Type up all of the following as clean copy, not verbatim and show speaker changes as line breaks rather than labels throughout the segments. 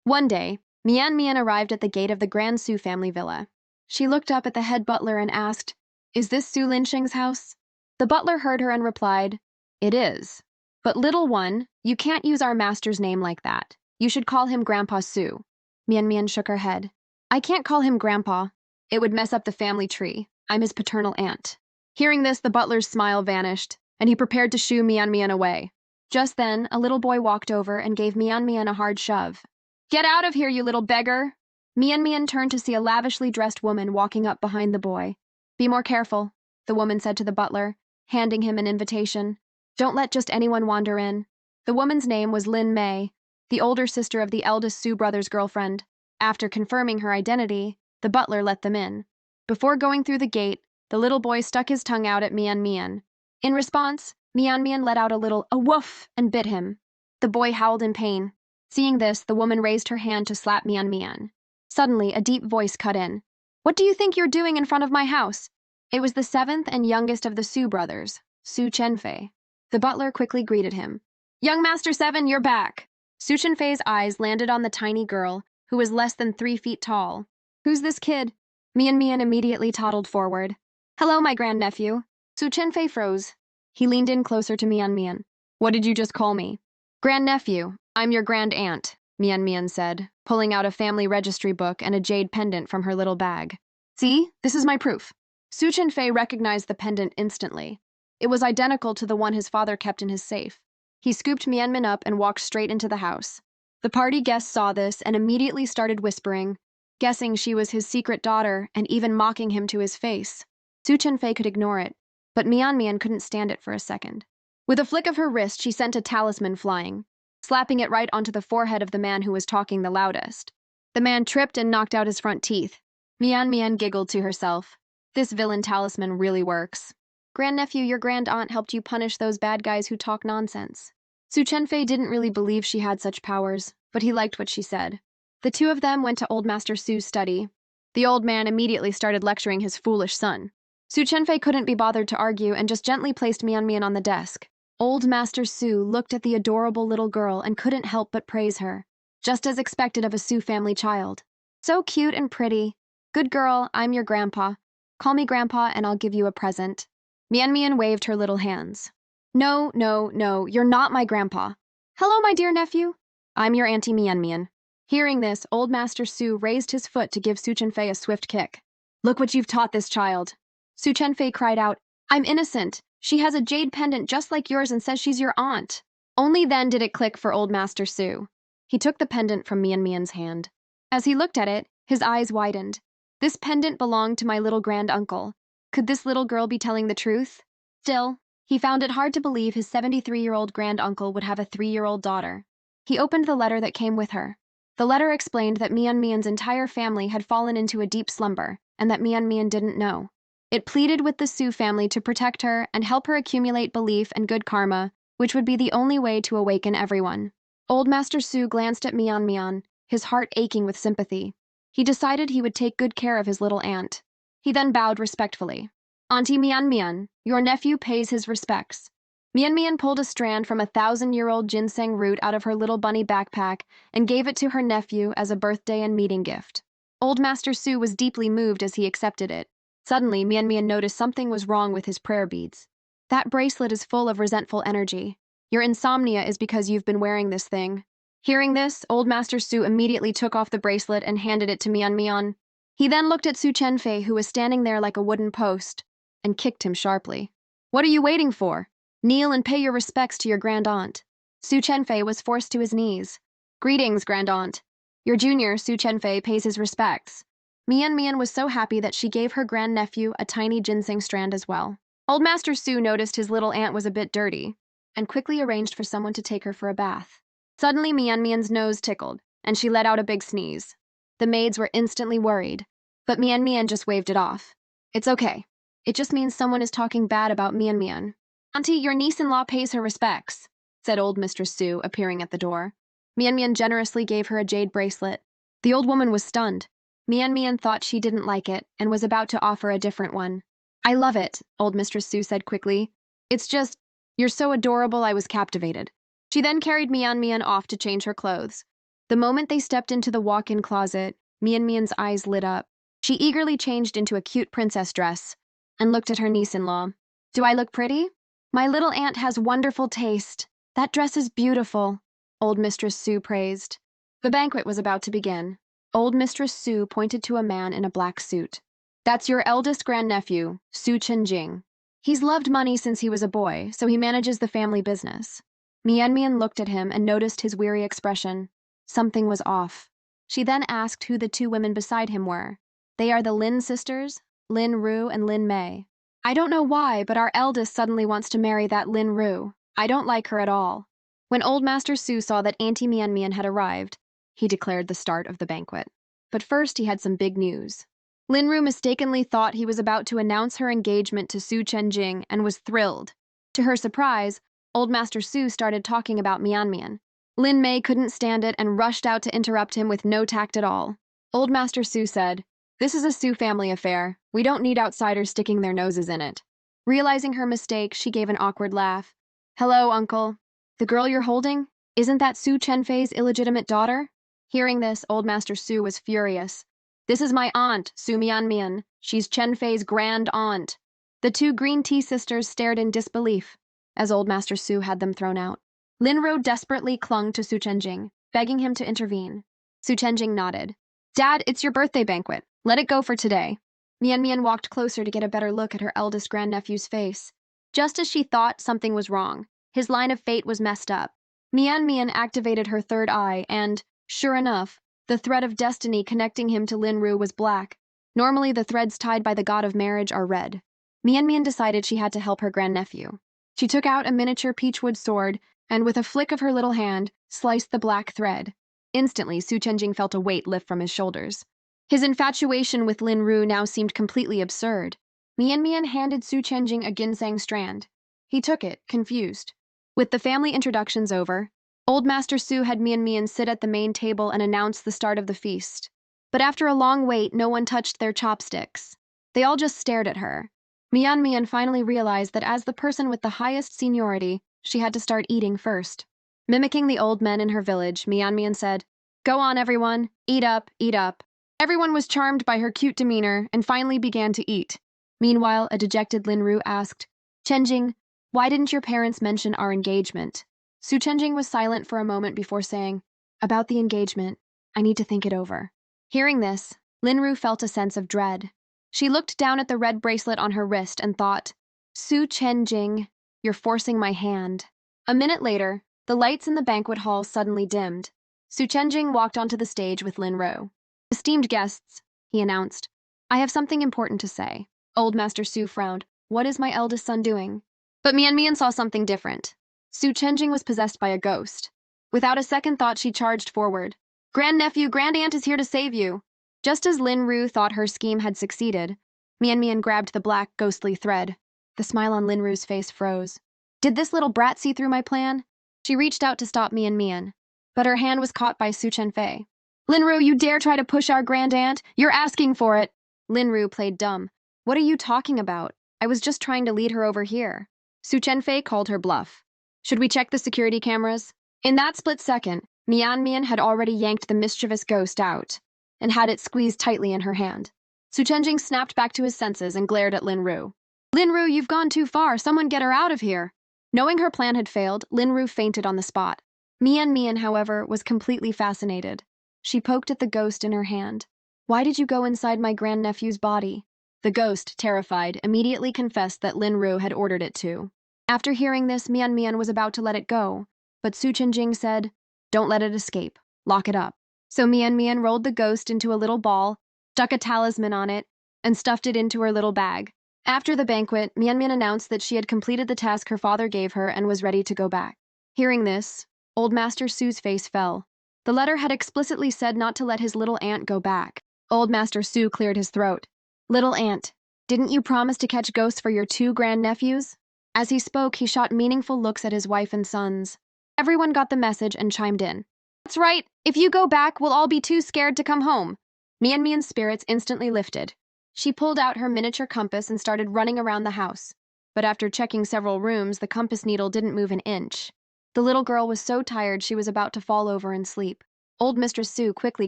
One day, Mian Mian arrived at the gate of the Grand Su family villa. She looked up at the head butler and asked, "Is this Su Linxing's house?" The butler heard her and replied, "It is. But little one, you can't use our master's name like that. You should call him Grandpa Su." Mian Mian shook her head. "I can't call him Grandpa. It would mess up the family tree. I'm his paternal aunt." Hearing this, the butler's smile vanished, and he prepared to shoo Mian Mian away. Just then, a little boy walked over and gave Mian Mian a hard shove. "Get out of here, you little beggar!" Mian Mian turned to see a lavishly dressed woman walking up behind the boy. "Be more careful," the woman said to the butler, handing him an invitation. "Don't let just anyone wander in." The woman's name was Lin Mei, the older sister of the eldest Su brother's girlfriend. After confirming her identity, the butler let them in. Before going through the gate, the little boy stuck his tongue out at Mian Mian. In response, Mian Mian let out a little "a woof" and bit him. The boy howled in pain. Seeing this, the woman raised her hand to slap Mian Mian. Suddenly, a deep voice cut in. "What do you think you're doing in front of my house?" It was the seventh and youngest of the Su brothers, Su Chenfei. The butler quickly greeted him. "Young Master 7, you're back." Su Chenfei's eyes landed on the tiny girl, who was less than 3 feet tall. "Who's this kid?" Mian Mian immediately toddled forward. "Hello, my grandnephew." Su Chenfei froze. He leaned in closer to Mian Mian. "What did you just call me?" "Grandnephew. I'm your grand aunt," Mian Mian said, pulling out a family registry book and a jade pendant from her little bag. "See, this is my proof." Su Chenfei recognized the pendant instantly. It was identical to the one his father kept in his safe. He scooped Mian Mian up and walked straight into the house. The party guests saw this and immediately started whispering, guessing she was his secret daughter and even mocking him to his face. Su Chenfei could ignore it, but Mian Mian couldn't stand it for a second. With a flick of her wrist, she sent a talisman flying, slapping it right onto the forehead of the man who was talking the loudest. The man tripped and knocked out his front teeth. Mian Mian giggled to herself. This villain talisman really works. "Grandnephew, your grand aunt helped you punish those bad guys who talk nonsense." Su Chenfei didn't really believe she had such powers, but he liked what she said. The two of them went to Old Master Su's study. The old man immediately started lecturing his foolish son. Su Chenfei couldn't be bothered to argue and just gently placed Mian Mian on the desk. Old Master Su looked at the adorable little girl and couldn't help but praise her, just as expected of a Su family child. "So cute and pretty. Good girl, I'm your grandpa. Call me grandpa and I'll give you a present." Mian Mian waved her little hands. "No, no, no, you're not my grandpa." "Hello, my dear nephew. I'm your Auntie Mian Mian." Hearing this, Old Master Su raised his foot to give Su Chenfei a swift kick. "Look what you've taught this child." Su Chenfei cried out, "I'm innocent. She has a jade pendant just like yours and says she's your aunt." Only then did it click for Old Master Su. He took the pendant from Mian Mian's hand. As he looked at it, his eyes widened. This pendant belonged to my little grand-uncle. Could this little girl be telling the truth? Still, he found it hard to believe his 73-year-old grand-uncle would have a 3-year-old daughter. He opened the letter that came with her. The letter explained that Mian Mian's entire family had fallen into a deep slumber, and that Mian Mian didn't know. It pleaded with the Su family to protect her and help her accumulate belief and good karma, which would be the only way to awaken everyone. Old Master Su glanced at Mian Mian, his heart aching with sympathy. He decided he would take good care of his little aunt. He then bowed respectfully. "Auntie Mian Mian, your nephew pays his respects." Mian Mian pulled a strand from a 1,000-year-old ginseng root out of her little bunny backpack and gave it to her nephew as a birthday and meeting gift. Old Master Su was deeply moved as he accepted it. Suddenly, Mian Mian noticed something was wrong with his prayer beads. "That bracelet is full of resentful energy. Your insomnia is because you've been wearing this thing." Hearing this, Old Master Su immediately took off the bracelet and handed it to Mian Mian. He then looked at Su Chenfei, who was standing there like a wooden post, and kicked him sharply. "What are you waiting for? Kneel and pay your respects to your grand-aunt." Su Chenfei was forced to his knees. "Greetings, grand-aunt. Your junior, Su Chenfei, pays his respects." Mian Mian was so happy that she gave her grandnephew a tiny ginseng strand as well. Old Master Su noticed his little aunt was a bit dirty, and quickly arranged for someone to take her for a bath. Suddenly, Mian Mian's nose tickled, and she let out a big sneeze. The maids were instantly worried, but Mian Mian just waved it off. "It's okay. It just means someone is talking bad about Mian Mian." "Auntie, your niece-in-law pays her respects," said old Mistress Su, appearing at the door. Mian Mian generously gave her a jade bracelet. The old woman was stunned. Mian Mian thought she didn't like it and was about to offer a different one. "I love it," old Mistress Su said quickly. "It's just, you're so adorable I was captivated." She then carried Mian Mian off to change her clothes. The moment they stepped into the walk-in closet, Mian's eyes lit up. She eagerly changed into a cute princess dress and looked at her niece-in-law. Do I look pretty? My little aunt has wonderful taste. That dress is beautiful, old Mistress Sue praised. The banquet was about to begin. Old Mistress Sue pointed to a man in a black suit. That's your eldest grandnephew, Su Chenjing. He's loved money since he was a boy, so he manages the family business. Mian looked at him and noticed his weary expression. Something was off. She then asked who the two women beside him were. They are the Lin sisters, Lin Ru and Lin Mei. I don't know why, but our eldest suddenly wants to marry that Lin Ru. I don't like her at all. When Old Master Su saw that Auntie Mian had arrived, he declared the start of the banquet. But first he had some big news. Lin Ru mistakenly thought he was about to announce her engagement to Su Chenjing and was thrilled. To her surprise, Old Master Su started talking about Mian. Lin Mei couldn't stand it and rushed out to interrupt him with no tact at all. Old Master Su said, "This is a Su family affair. We don't need outsiders sticking their noses in it." Realizing her mistake, she gave an awkward laugh. "Hello, uncle. The girl you're holding? Isn't that Su Chenfei's illegitimate daughter?" Hearing this, Old Master Su was furious. "This is my aunt, Su Mian. She's Chenfei's grand aunt." The two green tea sisters stared in disbelief as Old Master Su had them thrown out. Lin Ru desperately clung to Su Chenjing, begging him to intervene. Su Chenjing nodded. "Dad, it's your birthday banquet. Let it go for today." Mian walked closer to get a better look at her eldest grandnephew's face. Just as she thought something was wrong, his line of fate was messed up. Mian activated her third eye and, sure enough, the thread of destiny connecting him to Lin Ru was black. Normally, the threads tied by the god of marriage are red. Mian decided she had to help her grandnephew. She took out a miniature peachwood sword and, with a flick of her little hand, sliced the black thread. Instantly, Su Chenjing felt a weight lift from his shoulders. His infatuation with Lin Ru now seemed completely absurd. Mian handed Su Chenjing a ginseng strand. He took it, confused. With the family introductions over, Old Master Su had Mian sit at the main table and announce the start of the feast. But after a long wait, no one touched their chopsticks. They all just stared at her. Mian finally realized that as the person with the highest seniority, she had to start eating first. Mimicking the old men in her village, Mian said, "Go on, everyone. Eat up, eat up." Everyone was charmed by her cute demeanor and finally began to eat. Meanwhile, a dejected Lin Ru asked, "Chenjing, why didn't your parents mention our engagement?" Su Chenjing was silent for a moment before saying, "About the engagement, I need to think it over." Hearing this, Lin Ru felt a sense of dread. She looked down at the red bracelet on her wrist and thought, "Su Chenjing, you're forcing my hand." A minute later, the lights in the banquet hall suddenly dimmed. Su Chenjing walked onto the stage with Lin Ru. "Esteemed guests," he announced, "I have something important to say." Old Master Su frowned. "What is my eldest son doing?" But Mian saw something different. Su Chenjing was possessed by a ghost. Without a second thought, she charged forward. "Grandnephew, Grandaunt is here to save you." Just as Lin Ru thought her scheme had succeeded, Mian grabbed the black, ghostly thread. The smile on Lin Ru's face froze. Did this little brat see through my plan? She reached out to stop Mian, but her hand was caught by Su Chenfei. "Lin Ru, you dare try to push our grandaunt? You're asking for it." Lin Ru played dumb. "What are you talking about? I was just trying to lead her over here." Su Chenfei called her bluff. "Should we check the security cameras?" In that split second, Mian had already yanked the mischievous ghost out and had it squeezed tightly in her hand. Su Chenjing snapped back to his senses and glared at Lin Ru. "Lin Ru, you've gone too far. Someone get her out of here." Knowing her plan had failed, Lin Ru fainted on the spot. Mian, however, was completely fascinated. She poked at the ghost in her hand. "Why did you go inside my grandnephew's body?" The ghost, terrified, immediately confessed that Lin Ru had ordered it to. After hearing this, Mian was about to let it go, but Su Chenjing said, "Don't let it escape. Lock it up." So Mian rolled the ghost into a little ball, stuck a talisman on it, and stuffed it into her little bag. After the banquet, Mian announced that she had completed the task her father gave her and was ready to go back. Hearing this, Old Master Su's face fell. The letter had explicitly said not to let his little aunt go back. Old Master Su cleared his throat. "Little aunt, didn't you promise to catch ghosts for your two grandnephews?" As he spoke, he shot meaningful looks at his wife and sons. Everyone got the message and chimed in. "That's right. If you go back, we'll all be too scared to come home." Mian's spirits instantly lifted. She pulled out her miniature compass and started running around the house. But after checking several rooms, the compass needle didn't move an inch. The little girl was so tired she was about to fall over and sleep. Old Mistress Sue quickly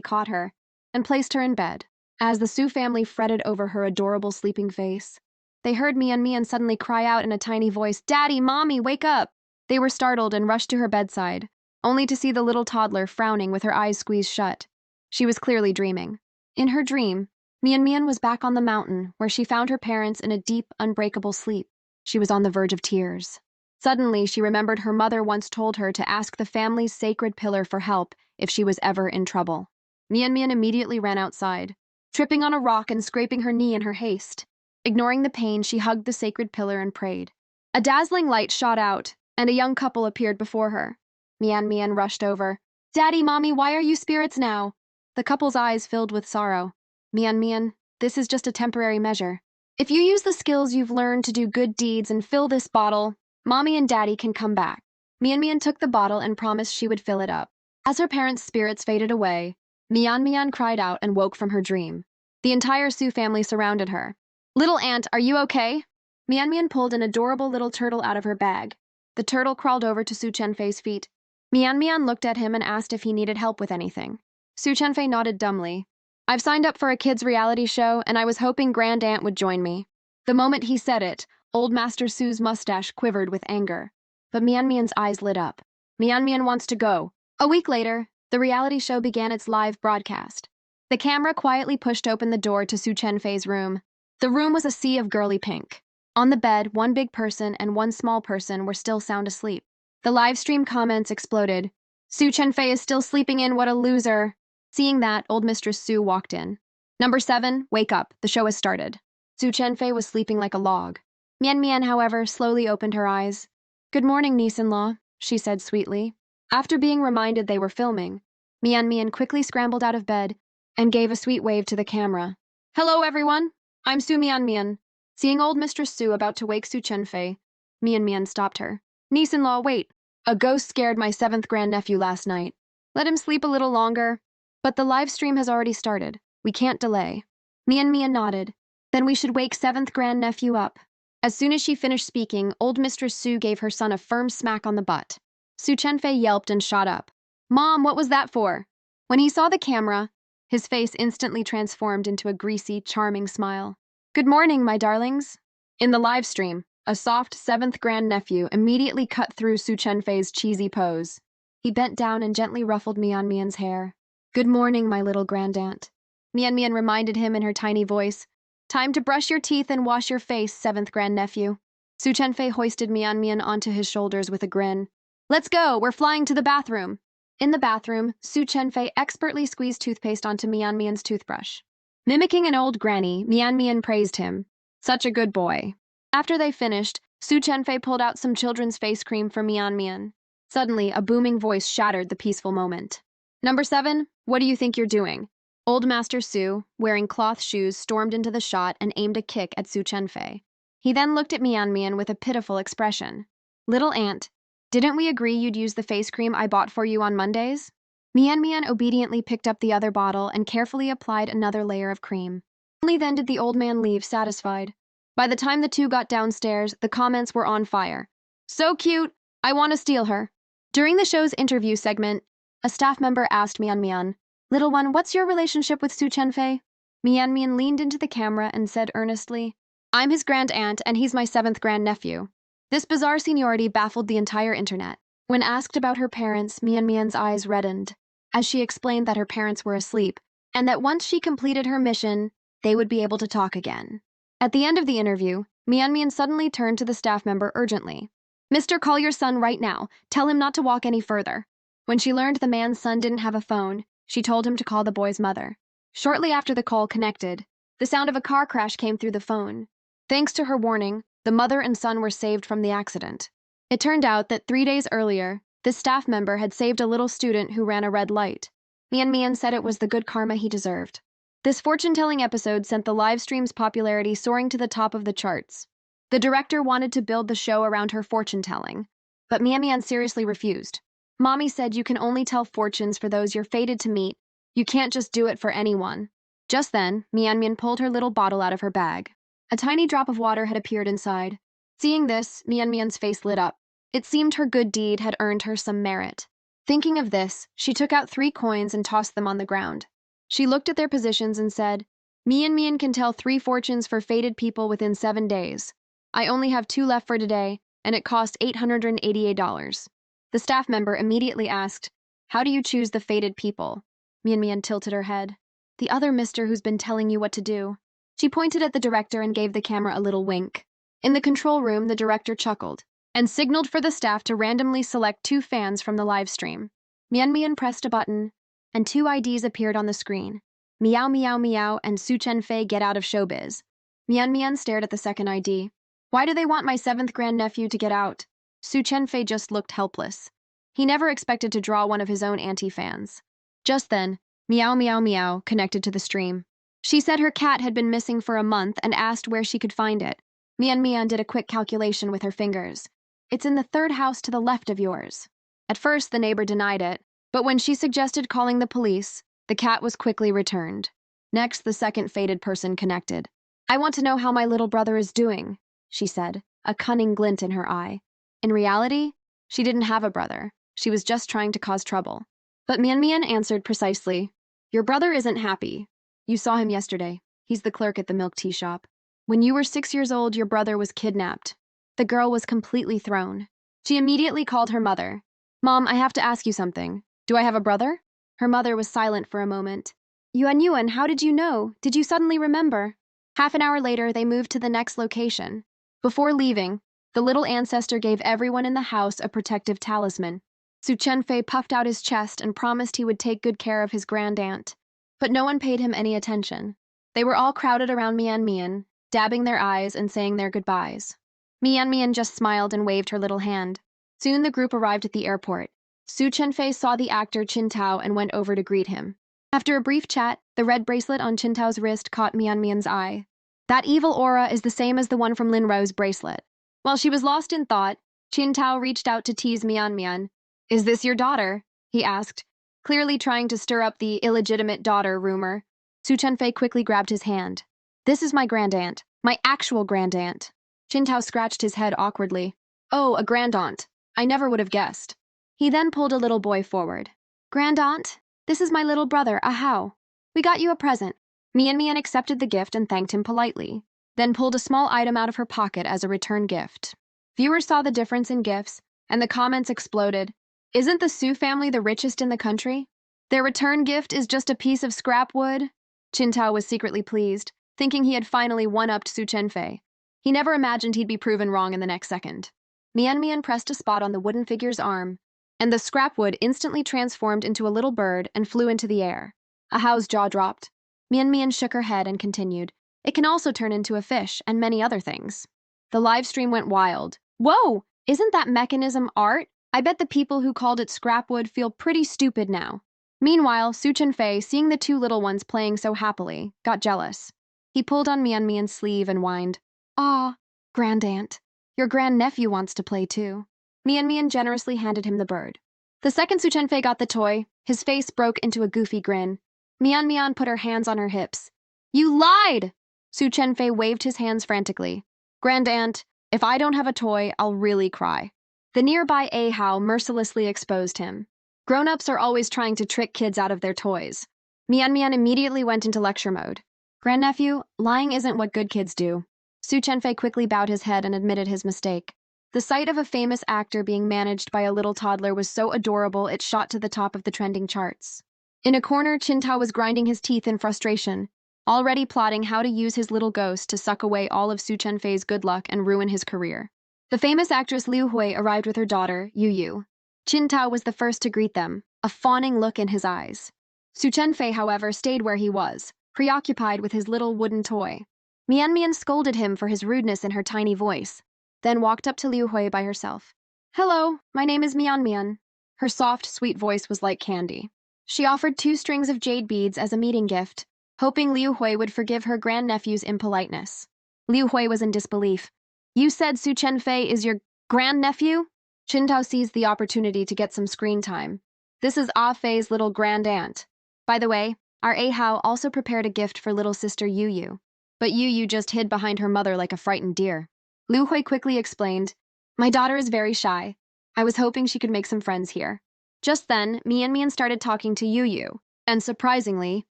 caught her and placed her in bed. As the Sue family fretted over her adorable sleeping face, they heard Mian suddenly cry out in a tiny voice, "Daddy, Mommy, wake up!" They were startled and rushed to her bedside, only to see the little toddler frowning with her eyes squeezed shut. She was clearly dreaming. In her dream, Mian was back on the mountain, where she found her parents in a deep, unbreakable sleep. She was on the verge of tears. Suddenly, she remembered her mother once told her to ask the family's sacred pillar for help if she was ever in trouble. Mian immediately ran outside, tripping on a rock and scraping her knee in her haste. Ignoring the pain, she hugged the sacred pillar and prayed. A dazzling light shot out, and a young couple appeared before her. Mian rushed over. "Daddy, Mommy, why are you spirits now?" The couple's eyes filled with sorrow. Mian, this is just a temporary measure. If you use the skills you've learned to do good deeds and fill this bottle, Mommy and Daddy can come back. Mian took the bottle and promised she would fill it up. As her parents' spirits faded away, Mian cried out and woke from her dream. The entire Sue family surrounded her. "Little aunt, are you okay?" Mian pulled an adorable little turtle out of her bag. The turtle crawled over to Su Chenfei's feet. Mian looked at him and asked if he needed help with anything. Su Chenfei nodded dumbly. "I've signed up for a kids' reality show, and I was hoping Grand Aunt would join me." The moment he said it, Old Master Sue's mustache quivered with anger. But Mian's eyes lit up. Mian wants to go. A week later, the reality show began its live broadcast. The camera quietly pushed open the door to Su Chenfei's room. The room was a sea of girly pink. On the bed, one big person and one small person were still sound asleep. The live stream comments exploded. "Su Chenfei is still sleeping in, what a loser." Seeing that, Old Mistress Sue walked in. "Number 7, wake up, the show has started." Su Chenfei was sleeping like a log. Mian, however, slowly opened her eyes. "Good morning, niece-in-law," she said sweetly. After being reminded they were filming, Mian quickly scrambled out of bed and gave a sweet wave to the camera. "Hello, everyone. I'm Su Mian." Seeing Old Mistress Sue about to wake Su Chenfei, Mian stopped her. "Niece-in-law, wait. A ghost scared my 7th grandnephew last night. Let him sleep a little longer." "But the live stream has already started. We can't delay." Mian nodded. "Then we should wake 7th grandnephew up." As soon as she finished speaking, Old Mistress Sue gave her son a firm smack on the butt. Su Chenfei yelped and shot up. "Mom, what was that for?" When he saw the camera, his face instantly transformed into a greasy, charming smile. "Good morning, my darlings." In the live stream, a soft 7th grandnephew immediately cut through Su Chenfei's cheesy pose. He bent down and gently ruffled Mian's hair. "Good morning, my little grandaunt." Mian reminded him in her tiny voice. "Time to brush your teeth and wash your face, 7th grandnephew." Su Chenfei hoisted Mian onto his shoulders with a grin. "Let's go, we're flying to the bathroom." In the bathroom, Su Chenfei expertly squeezed toothpaste onto Mian's toothbrush. Mimicking an old granny, Mian praised him. "Such a good boy." After they finished, Su Chenfei pulled out some children's face cream for Mian. Suddenly, a booming voice shattered the peaceful moment. "Number 7, what do you think you're doing?" Old Master Su, wearing cloth shoes, stormed into the shot and aimed a kick at Su Chenfei. He then looked at Mian with a pitiful expression. "Little aunt, didn't we agree you'd use the face cream I bought for you on Mondays?" Mian obediently picked up the other bottle and carefully applied another layer of cream. Only then did the old man leave, satisfied. By the time the two got downstairs, the comments were on fire. "So cute! I want to steal her." During the show's interview segment, a staff member asked Mian, "Little one, what's your relationship with Su Chenfei?" Mian leaned into the camera and said earnestly, "I'm his grand aunt and he's my 7th grandnephew." This bizarre seniority baffled the entire internet. When asked about her parents, Mian's eyes reddened, as she explained that her parents were asleep, and that once she completed her mission, they would be able to talk again. At the end of the interview, Mian suddenly turned to the staff member urgently. "Mister, call your son right now. Tell him not to walk any further." When she learned the man's son didn't have a phone, she told him to call the boy's mother. Shortly after the call connected, the sound of a car crash came through the phone. Thanks to her warning, the mother and son were saved from the accident. It turned out that 3 days earlier, this staff member had saved a little student who ran a red light. Mian said it was the good karma he deserved. This fortune-telling episode sent the live stream's popularity soaring to the top of the charts. The director wanted to build the show around her fortune-telling, but Mian seriously refused. "Mommy said you can only tell fortunes for those you're fated to meet. You can't just do it for anyone." Just then, Mian pulled her little bottle out of her bag. A tiny drop of water had appeared inside. Seeing this, Mian's face lit up. It seemed her good deed had earned her some merit. Thinking of this, she took out 3 coins and tossed them on the ground. She looked at their positions and said, Mian can tell 3 fortunes for fated people within 7 days. I only have 2 left for today, and it cost $888. The staff member immediately asked, how do you choose the fated people? Mian tilted her head. The other mister who's been telling you what to do. She pointed at the director and gave the camera a little wink. In the control room, the director chuckled and signaled for the staff to randomly select 2 fans from the live stream. Mian pressed a button, and 2 IDs appeared on the screen. Meow Meow Meow and Su Chen-fei get out of showbiz. Mian stared at the second ID. Why do they want my 7th grandnephew to get out? Su Chen-fei just looked helpless. He never expected to draw one of his own anti-fans. Just then, Meow Meow Meow connected to the stream. She said her cat had been missing for a month and asked where she could find it. Mian did a quick calculation with her fingers. It's in the 3rd house to the left of yours. At first, the neighbor denied it, but when she suggested calling the police, the cat was quickly returned. Next, the second fated person connected. I want to know how my little brother is doing, she said, a cunning glint in her eye. In reality, she didn't have a brother. She was just trying to cause trouble. But Mian answered precisely, your brother isn't happy. You saw him yesterday. He's the clerk at the milk tea shop. When you were 6 years old, your brother was kidnapped. The girl was completely thrown. She immediately called her mother. Mom, I have to ask you something. Do I have a brother? Her mother was silent for a moment. Yuan, how did you know? Did you suddenly remember? Half an hour later, they moved to the next location. Before leaving, the little ancestor gave everyone in the house a protective talisman. Su Chen-fei puffed out his chest and promised he would take good care of his grandaunt. But no one paid him any attention. They were all crowded around Mian, dabbing their eyes and saying their goodbyes. Mian just smiled and waved her little hand. Soon the group arrived at the airport. Su Chen-fei saw the actor Qin Tao and went over to greet him. After a brief chat, the red bracelet on Qin Tao's wrist caught Mian's eye. That evil aura is the same as the one from Lin Ro's bracelet. While she was lost in thought, Qin Tao reached out to tease Mian. Is this your daughter? He asked, clearly trying to stir up the illegitimate daughter rumor. Su Chen-fei quickly grabbed his hand. This is my grandaunt, my actual grandaunt. Qin Tao scratched his head awkwardly. Oh, a grandaunt. I never would have guessed. He then pulled a little boy forward. Grandaunt, this is my little brother, Ahau. We got you a present. Mian accepted the gift and thanked him politely, then pulled a small item out of her pocket as a return gift. Viewers saw the difference in gifts, and the comments exploded. Isn't the Su family the richest in the country? Their return gift is just a piece of scrap wood? Qin Tao was secretly pleased, thinking he had finally one-upped Su Chen-fei. He never imagined he'd be proven wrong in the next second. Mian pressed a spot on the wooden figure's arm, and the scrap wood instantly transformed into a little bird and flew into the air. Ahau's jaw dropped. Mian shook her head and continued. It can also turn into a fish and many other things. The live stream went wild. Whoa! Isn't that mechanism art? I bet the people who called it scrap wood feel pretty stupid now. Meanwhile, Su Chen-fei, seeing the 2 little ones playing so happily, got jealous. He pulled on Mian's sleeve and whined. Ah, grandaunt. Your grandnephew wants to play too. Mian generously handed him the bird. The second Su Chen-fei got the toy, his face broke into a goofy grin. Mian put her hands on her hips. You lied! Su Chen-fei waved his hands frantically. Grandaunt, if I don't have a toy, I'll really cry. The nearby Ahau mercilessly exposed him. Grown-ups are always trying to trick kids out of their toys. Mian immediately went into lecture mode. Grandnephew, lying isn't what good kids do. Su Chen-fei quickly bowed his head and admitted his mistake. The sight of a famous actor being managed by a little toddler was so adorable it shot to the top of the trending charts. In a corner, Qin Tao was grinding his teeth in frustration, already plotting how to use his little ghost to suck away all of Su Chen-fei's good luck and ruin his career. The famous actress Liu Hui arrived with her daughter, Yu. Qin Tao was the first to greet them, a fawning look in his eyes. Su Chen-fei, however, stayed where he was, preoccupied with his little wooden toy. Mian scolded him for his rudeness in her tiny voice, then walked up to Liu Hui by herself. Hello, my name is Mian. Her soft, sweet voice was like candy. She offered 2 strings of jade beads as a meeting gift, hoping Liu Hui would forgive her grandnephew's impoliteness. Liu Hui was in disbelief. You said Su Chen-fei is your grandnephew? Qin Tao seized the opportunity to get some screen time. This is Ah Fei's little grandaunt. By the way, our Ahau also prepared a gift for little sister Yu. But Yu just hid behind her mother like a frightened deer. Liu Hui quickly explained, my daughter is very shy. I was hoping she could make some friends here. Just then, Mian started talking to Yu, and surprisingly,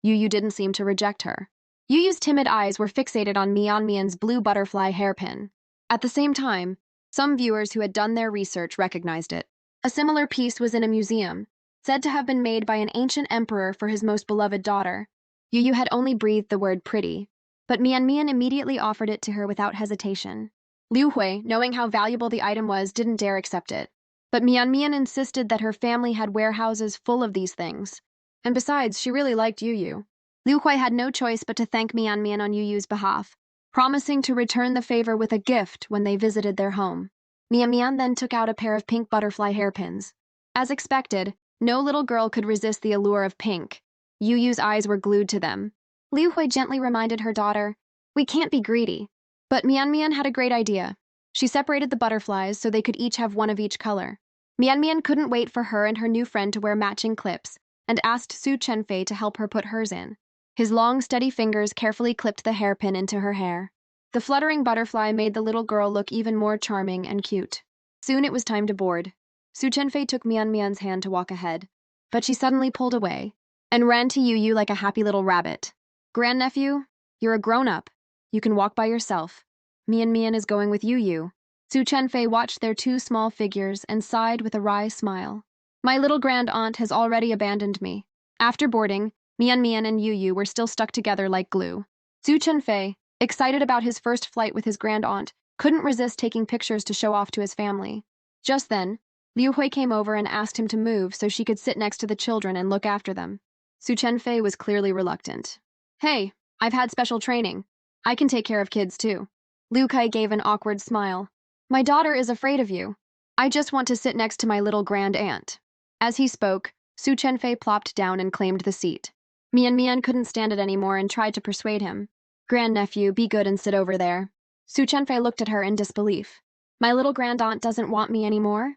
Yu didn't seem to reject her. Yu's timid eyes were fixated on Mian's blue butterfly hairpin. At the same time, some viewers who had done their research recognized it. A similar piece was in a museum, said to have been made by an ancient emperor for his most beloved daughter. Yu had only breathed the word pretty, but Mian immediately offered it to her without hesitation. Liu Hui, knowing how valuable the item was, didn't dare accept it. But Mian insisted that her family had warehouses full of these things. And besides, she really liked Yu. Liu Hui had no choice but to thank Mian on Yu's behalf, promising to return the favor with a gift when they visited their home. Mian then took out a pair of pink butterfly hairpins. As expected, no little girl could resist the allure of pink. Yu's eyes were glued to them. Liu Hui gently reminded her daughter, "We can't be greedy." But Mian had a great idea. She separated the butterflies so they could each have one of each color. Mian couldn't wait for her and her new friend to wear matching clips, and asked Su Chenfei to help her put hers in. His long, steady fingers carefully clipped the hairpin into her hair. The fluttering butterfly made the little girl look even more charming and cute. Soon it was time to board. Su Chenfei took Mian's hand to walk ahead, but she suddenly pulled away and ran to Yu like a happy little rabbit. "Grandnephew, you're a grown-up. You can walk by yourself. Mian is going with Yu." Su Chenfei watched their two small figures and sighed with a wry smile. "My little grand-aunt has already abandoned me." After boarding, Mian and Yu were still stuck together like glue. Su Chenfei, excited about his first flight with his grand-aunt, couldn't resist taking pictures to show off to his family. Just then, Liu Hui came over and asked him to move so she could sit next to the children and look after them. Su Chenfei was clearly reluctant. "Hey, I've had special training. I can take care of kids too." Liu Kai gave an awkward smile. "My daughter is afraid of you. I just want to sit next to my little grand-aunt." As he spoke, Su Chenfei plopped down and claimed the seat. Mian couldn't stand it anymore and tried to persuade him. "Grandnephew, be good and sit over there." Su Chenfei looked at her in disbelief. "My little grand-aunt doesn't want me anymore?"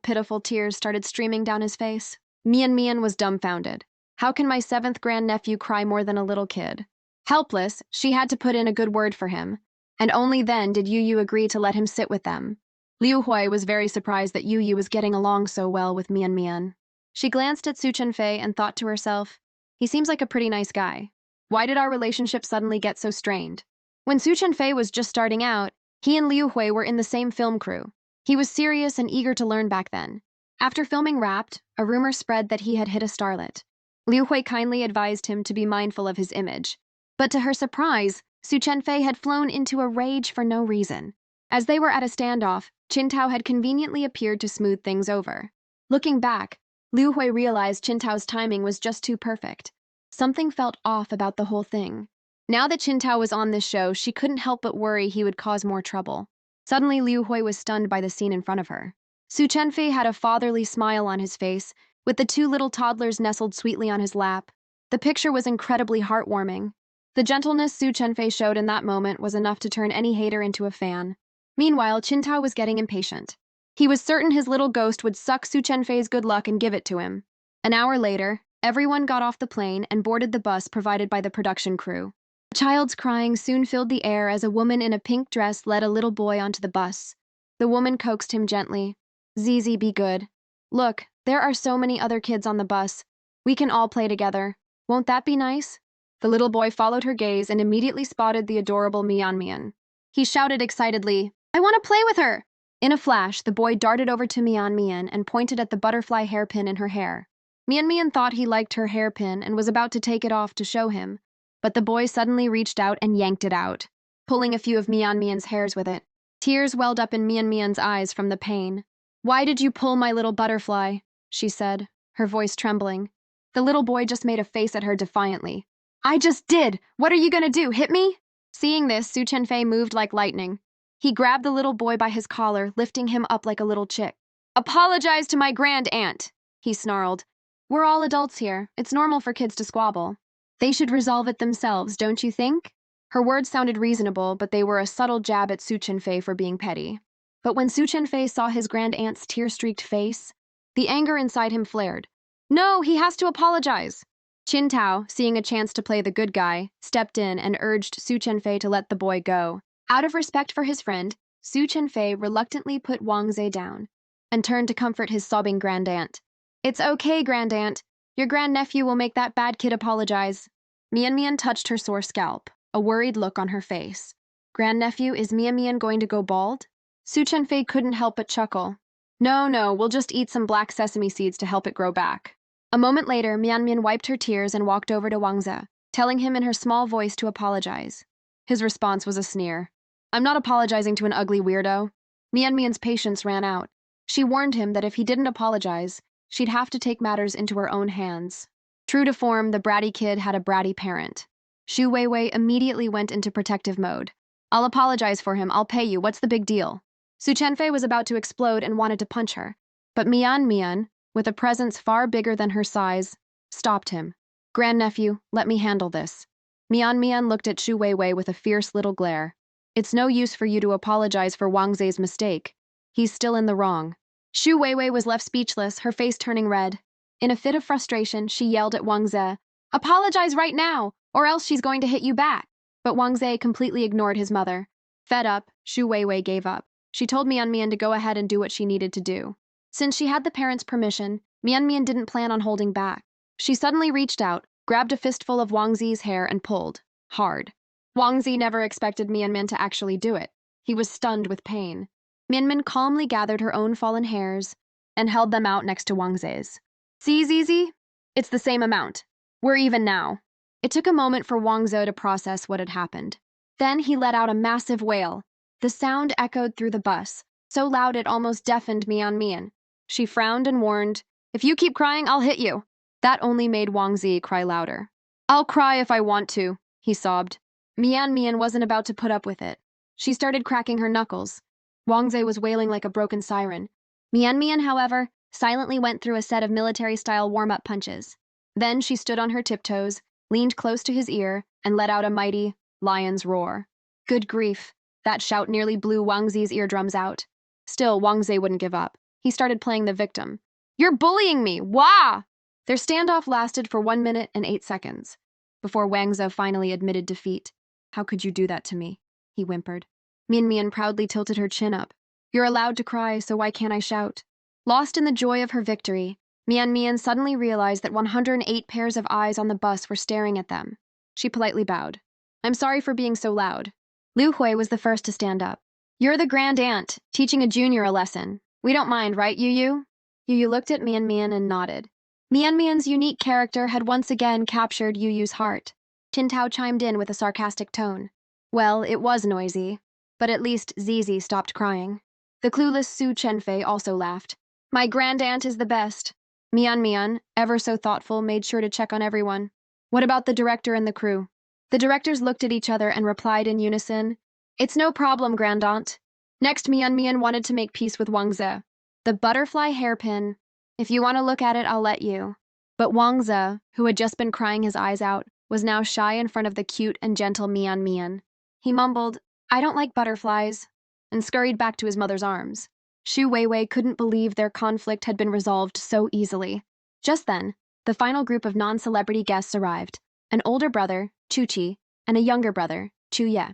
Pitiful tears started streaming down his face. Mian was dumbfounded. How can my seventh grandnephew cry more than a little kid? Helpless, she had to put in a good word for him, and only then did Yu agree to let him sit with them. Liu Hui was very surprised that Yu was getting along so well with Mian. She glanced at Su Chenfei and thought to herself, "He seems like a pretty nice guy. Why did our relationship suddenly get so strained?" When Su Chenfei was just starting out, he and Liu Hui were in the same film crew. He was serious and eager to learn back then. After filming Wrapped, a rumor spread that he had hit a starlet. Liu Hui kindly advised him to be mindful of his image. But to her surprise, Su Chenfei had flown into a rage for no reason. As they were at a standoff, Qintao had conveniently appeared to smooth things over. Looking back, Liu Hui realized Qintao's timing was just too perfect. Something felt off about the whole thing. Now that Qintao was on this show, she couldn't help but worry he would cause more trouble. Suddenly, Liu Hui was stunned by the scene in front of her. Su Chenfei had a fatherly smile on his face, with the two little toddlers nestled sweetly on his lap. The picture was incredibly heartwarming. The gentleness Su Chenfei showed in that moment was enough to turn any hater into a fan. Meanwhile, Qintao was getting impatient. He was certain his little ghost would suck Su Chenfei's good luck and give it to him. An hour later, everyone got off the plane and boarded the bus provided by the production crew. A child's crying soon filled the air as a woman in a pink dress led a little boy onto the bus. The woman coaxed him gently. "Zizi, be good. Look, there are so many other kids on the bus. We can all play together. Won't that be nice?" The little boy followed her gaze and immediately spotted the adorable Mian. He shouted excitedly, "I want to play with her!" In a flash, the boy darted over to Mian and pointed at the butterfly hairpin in her hair. Mian thought he liked her hairpin and was about to take it off to show him, but the boy suddenly reached out and yanked it out, pulling a few of Mian's hairs with it. Tears welled up in Mian's eyes from the pain. "Why did you pull my little butterfly?" she said, her voice trembling. The little boy just made a face at her defiantly. "I just did! What are you gonna do, hit me?" Seeing this, Su Chenfei moved like lightning. He grabbed the little boy by his collar, lifting him up like a little chick. "Apologize to my grand-aunt," he snarled. "We're all adults here. It's normal for kids to squabble. They should resolve it themselves, don't you think?" Her words sounded reasonable, but they were a subtle jab at Su Chenfei for being petty. But when Su Chenfei saw his grand-aunt's tear-streaked face, the anger inside him flared. "No, he has to apologize." Qintao, seeing a chance to play the good guy, stepped in and urged Su Chenfei to let the boy go. Out of respect for his friend, Su Chenfei reluctantly put Wang Zhe down and turned to comfort his sobbing grand-aunt. It's okay, Grandaunt. Your grandnephew will make that bad kid apologize. Mian Mian touched her sore scalp, a worried look on her face. Grandnephew, is Mian Mian going to go bald? Su Chenfei couldn't help but chuckle. No, we'll just eat some black sesame seeds to help it grow back. A moment later, Mian Mian wiped her tears and walked over to Wang Ze, telling him in her small voice to apologize. His response was a sneer. I'm not apologizing to an ugly weirdo. Mian Mian's patience ran out. She warned him that if he didn't apologize, she'd have to take matters into her own hands. True to form, the bratty kid had a bratty parent. Xu Weiwei immediately went into protective mode. I'll apologize for him, I'll pay you, what's the big deal? Su Chenfei was about to explode and wanted to punch her, but Mian Mian, with a presence far bigger than her size, stopped him. Grandnephew, let me handle this. Mian Mian looked at Xu Weiwei with a fierce little glare. It's no use for you to apologize for Wang Ze's mistake. He's still in the wrong. Xu Weiwei was left speechless, her face turning red. In a fit of frustration, she yelled at Wang Ze, apologize right now, or else she's going to hit you back. But Wang Ze completely ignored his mother. Fed up, Xu Weiwei gave up. She told Mian Mian to go ahead and do what she needed to do. Since she had the parents' permission, Mian Mian didn't plan on holding back. She suddenly reached out, grabbed a fistful of Wang Ze's hair and pulled. Hard. Wang Ze never expected Mian Mian to actually do it. He was stunned with pain. Mian Mian calmly gathered her own fallen hairs and held them out next to Wang Ze's. See, Zizi? It's the same amount. We're even now. It took a moment for Wang Ze to process what had happened. Then he let out a massive wail. The sound echoed through the bus, so loud it almost deafened Mian Mian. She frowned and warned, if you keep crying, I'll hit you. That only made Wang Ze cry louder. I'll cry if I want to, he sobbed. Mian Mian wasn't about to put up with it. She started cracking her knuckles. Wang Ze was wailing like a broken siren. Mian Mian, however, silently went through a set of military-style warm-up punches. Then she stood on her tiptoes, leaned close to his ear, and let out a mighty lion's roar. Good grief, that shout nearly blew Wang Ze's eardrums out. Still, Wang Ze wouldn't give up. He started playing the victim. You're bullying me! Wah! Their standoff lasted for 1 minute and 8 seconds, before Wang Ze finally admitted defeat. How could you do that to me? He whimpered. Mian Mian proudly tilted her chin up. You're allowed to cry, so why can't I shout? Lost in the joy of her victory, Mian Mian suddenly realized that 108 pairs of eyes on the bus were staring at them. She politely bowed. I'm sorry for being so loud. Liu Hui was the first to stand up. You're the grand aunt, teaching a junior a lesson. We don't mind, right, Yu Yu? Yu Yu looked at Mian Mian and nodded. Mian Mian's unique character had once again captured Yu Yu's heart. Tin Tao chimed in with a sarcastic tone. Well, it was noisy, but at least Zizi stopped crying. The clueless Su Chenfei also laughed. My grand aunt is the best. Mian Mian, ever so thoughtful, made sure to check on everyone. What about the director and the crew? The directors looked at each other and replied in unison, It's no problem, grand aunt. Next, Mian Mian wanted to make peace with Wang Ze. The butterfly hairpin. If you want to look at it, I'll let you. But Wang Ze, who had just been crying his eyes out, was now shy in front of the cute and gentle Mian Mian. He mumbled, I don't like butterflies, and scurried back to his mother's arms. Xu Weiwei couldn't believe their conflict had been resolved so easily. Just then, the final group of non-celebrity guests arrived, an older brother, Chu Qi, and a younger brother, Chu Ye.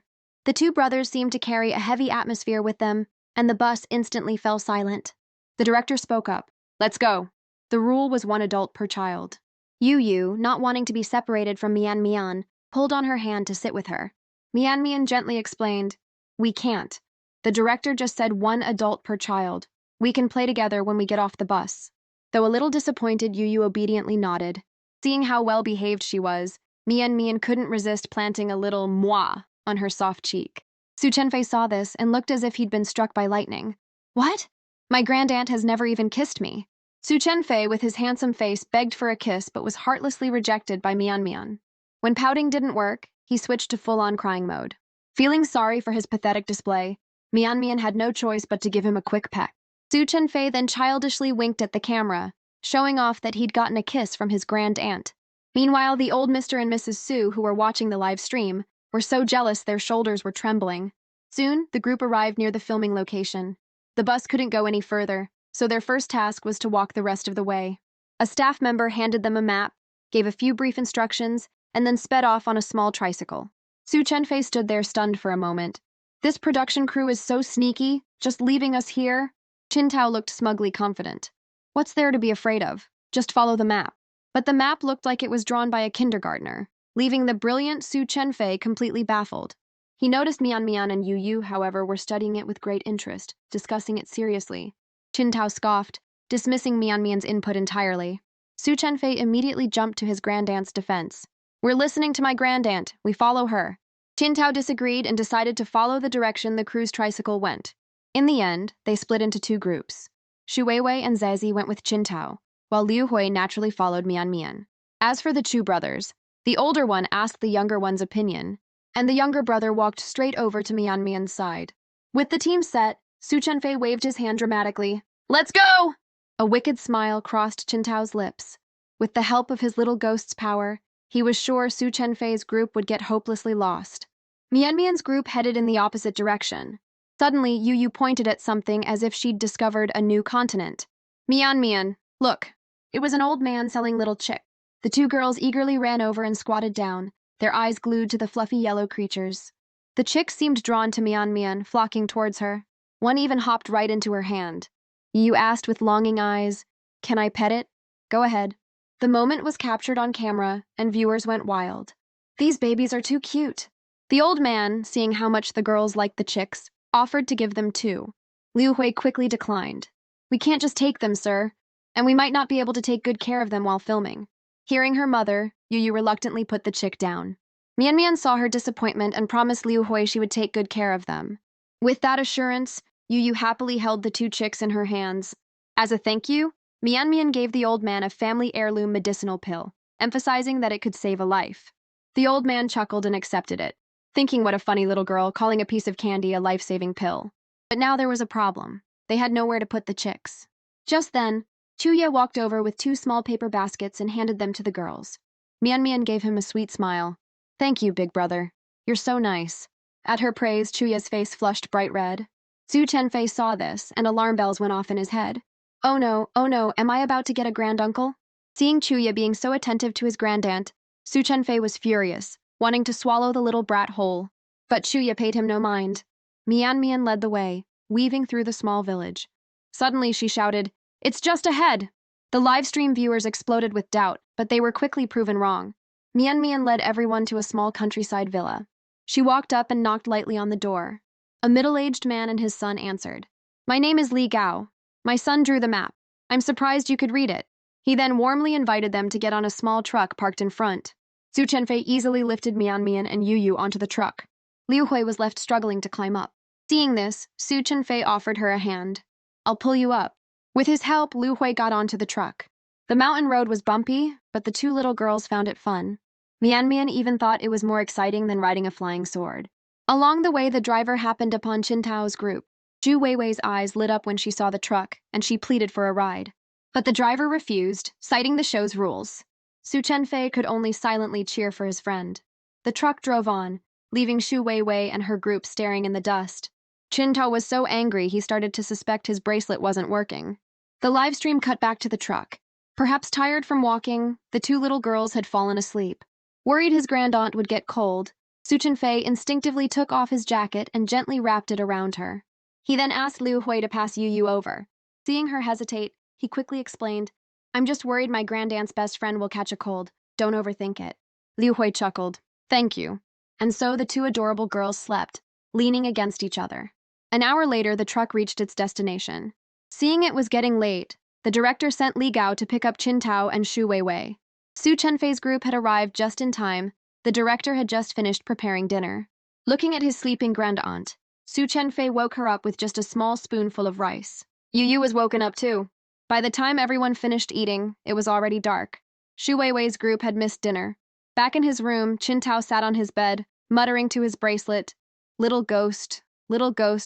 The two brothers seemed to carry a heavy atmosphere with them, and the bus instantly fell silent. The director spoke up. Let's go. The rule was 1 adult per child. Yu Yu, not wanting to be separated from Mian Mian, pulled on her hand to sit with her. Mian Mian gently explained, We can't. The director just said 1 adult per child. We can play together when we get off the bus. Though a little disappointed, Yu Yu obediently nodded. Seeing how well-behaved she was, Mian Mian couldn't resist planting a little moi on her soft cheek. Su Chenfei saw this and looked as if he'd been struck by lightning. What? My grand-aunt has never even kissed me. Su Chenfei, with his handsome face, begged for a kiss but was heartlessly rejected by Mian Mian. When pouting didn't work, he switched to full-on crying mode. Feeling sorry for his pathetic display, Mian Mian had no choice but to give him a quick peck. Su Chenfei then childishly winked at the camera, showing off that he'd gotten a kiss from his grand-aunt. Meanwhile, the old Mr. and Mrs. Su, who were watching the live stream, were so jealous their shoulders were trembling. Soon, the group arrived near the filming location. The bus couldn't go any further, so their first task was to walk the rest of the way. A staff member handed them a map, gave a few brief instructions, and then sped off on a small tricycle. Su Chenfei stood there stunned for a moment. This production crew is so sneaky, just leaving us here? Qin Tao looked smugly confident. What's there to be afraid of? Just follow the map. But the map looked like it was drawn by a kindergartner, leaving the brilliant Su Chenfei completely baffled. He noticed Mian Mian and Yu Yu, however, were studying it with great interest, discussing it seriously. Qin Tao scoffed, dismissing Mian Mian's input entirely. Su Chenfei immediately jumped to his grandaunt's defense. We're listening to my grandaunt. We follow her. Qin Tao disagreed and decided to follow the direction the cruise tricycle went. In the end, they split into two groups. Shu Weiwei and Zazi went with Qin Tao, while Liu Hui naturally followed Mian Mian. As for the Chu brothers, the older one asked the younger one's opinion, and the younger brother walked straight over to Mian Mian's side. With the team set, Su Chenfei waved his hand dramatically. Let's go! A wicked smile crossed Qin Tao's lips. With the help of his little ghost's power, he was sure Su Chenfei's group would get hopelessly lost. Mian Mian's group headed in the opposite direction. Suddenly, Yu Yu pointed at something as if she'd discovered a new continent. Mian Mian, look. It was an old man selling little chick. The two girls eagerly ran over and squatted down, their eyes glued to the fluffy yellow creatures. The chicks seemed drawn to Mian Mian, flocking towards her. One even hopped right into her hand. Yu Yu asked with longing eyes, Can I pet it? Go ahead. The moment was captured on camera, and viewers went wild. These babies are too cute. The old man, seeing how much the girls liked the chicks, offered to give them two. Liu Hui quickly declined. We can't just take them, sir, and we might not be able to take good care of them while filming. Hearing her mother, Yu Yu reluctantly put the chick down. Mian Mian saw her disappointment and promised Liu Hui she would take good care of them. With that assurance, Yu Yu happily held the two chicks in her hands. As a thank you, Mian Mian gave the old man a family heirloom medicinal pill, emphasizing that it could save a life. The old man chuckled and accepted it, thinking what a funny little girl calling a piece of candy a life-saving pill. But now there was a problem. They had nowhere to put the chicks. Just then, Chuya walked over with two small paper baskets and handed them to the girls. Mian Mian gave him a sweet smile. Thank you, big brother. You're so nice. At her praise, Chuya's face flushed bright red. Su Chenfei saw this, and alarm bells went off in his head. Oh no, am I about to get a granduncle? Seeing Chuya being so attentive to his grandaunt, Su Chenfei was furious, wanting to swallow the little brat whole. But Chuya paid him no mind. Mian Mian led the way, weaving through the small village. Suddenly she shouted, It's just ahead! The livestream viewers exploded with doubt, but they were quickly proven wrong. Mian Mian led everyone to a small countryside villa. She walked up and knocked lightly on the door. A middle-aged man and his son answered. My name is Li Gao. My son drew the map. I'm surprised you could read it. He then warmly invited them to get on a small truck parked in front. Su Chenfei easily lifted Mian Mian and Yu Yu onto the truck. Liu Hui was left struggling to climb up. Seeing this, Su Chenfei offered her a hand. I'll pull you up. With his help, Liu Hui got onto the truck. The mountain road was bumpy, but the two little girls found it fun. Mian Mian even thought it was more exciting than riding a flying sword. Along the way, the driver happened upon Qin Tao's group. Zhu Weiwei's eyes lit up when she saw the truck, and she pleaded for a ride. But the driver refused, citing the show's rules. Su Chenfei could only silently cheer for his friend. The truck drove on, leaving Shu Weiwei and her group staring in the dust. Qin Tao was so angry he started to suspect his bracelet wasn't working. The livestream cut back to the truck. Perhaps tired from walking, the two little girls had fallen asleep. Worried his grandaunt would get cold, Su Chenfei instinctively took off his jacket and gently wrapped it around her. He then asked Liu Hui to pass Yu Yu over. Seeing her hesitate, he quickly explained, I'm just worried my grandaunt's best friend will catch a cold. Don't overthink it. Liu Hui chuckled. Thank you. And so the two adorable girls slept, leaning against each other. An hour later, the truck reached its destination. Seeing it was getting late, the director sent Li Gao to pick up Qin Tao and Shu Weiwei. Su Chenfei's group had arrived just in time. The director had just finished preparing dinner. Looking at his sleeping grandaunt, Su Chenfei woke her up with just a small spoonful of rice. Yu Yu was woken up too. By the time everyone finished eating, it was already dark. Shu Weiwei's group had missed dinner. Back in his room, Qin Tao sat on his bed, muttering to his bracelet, little ghost,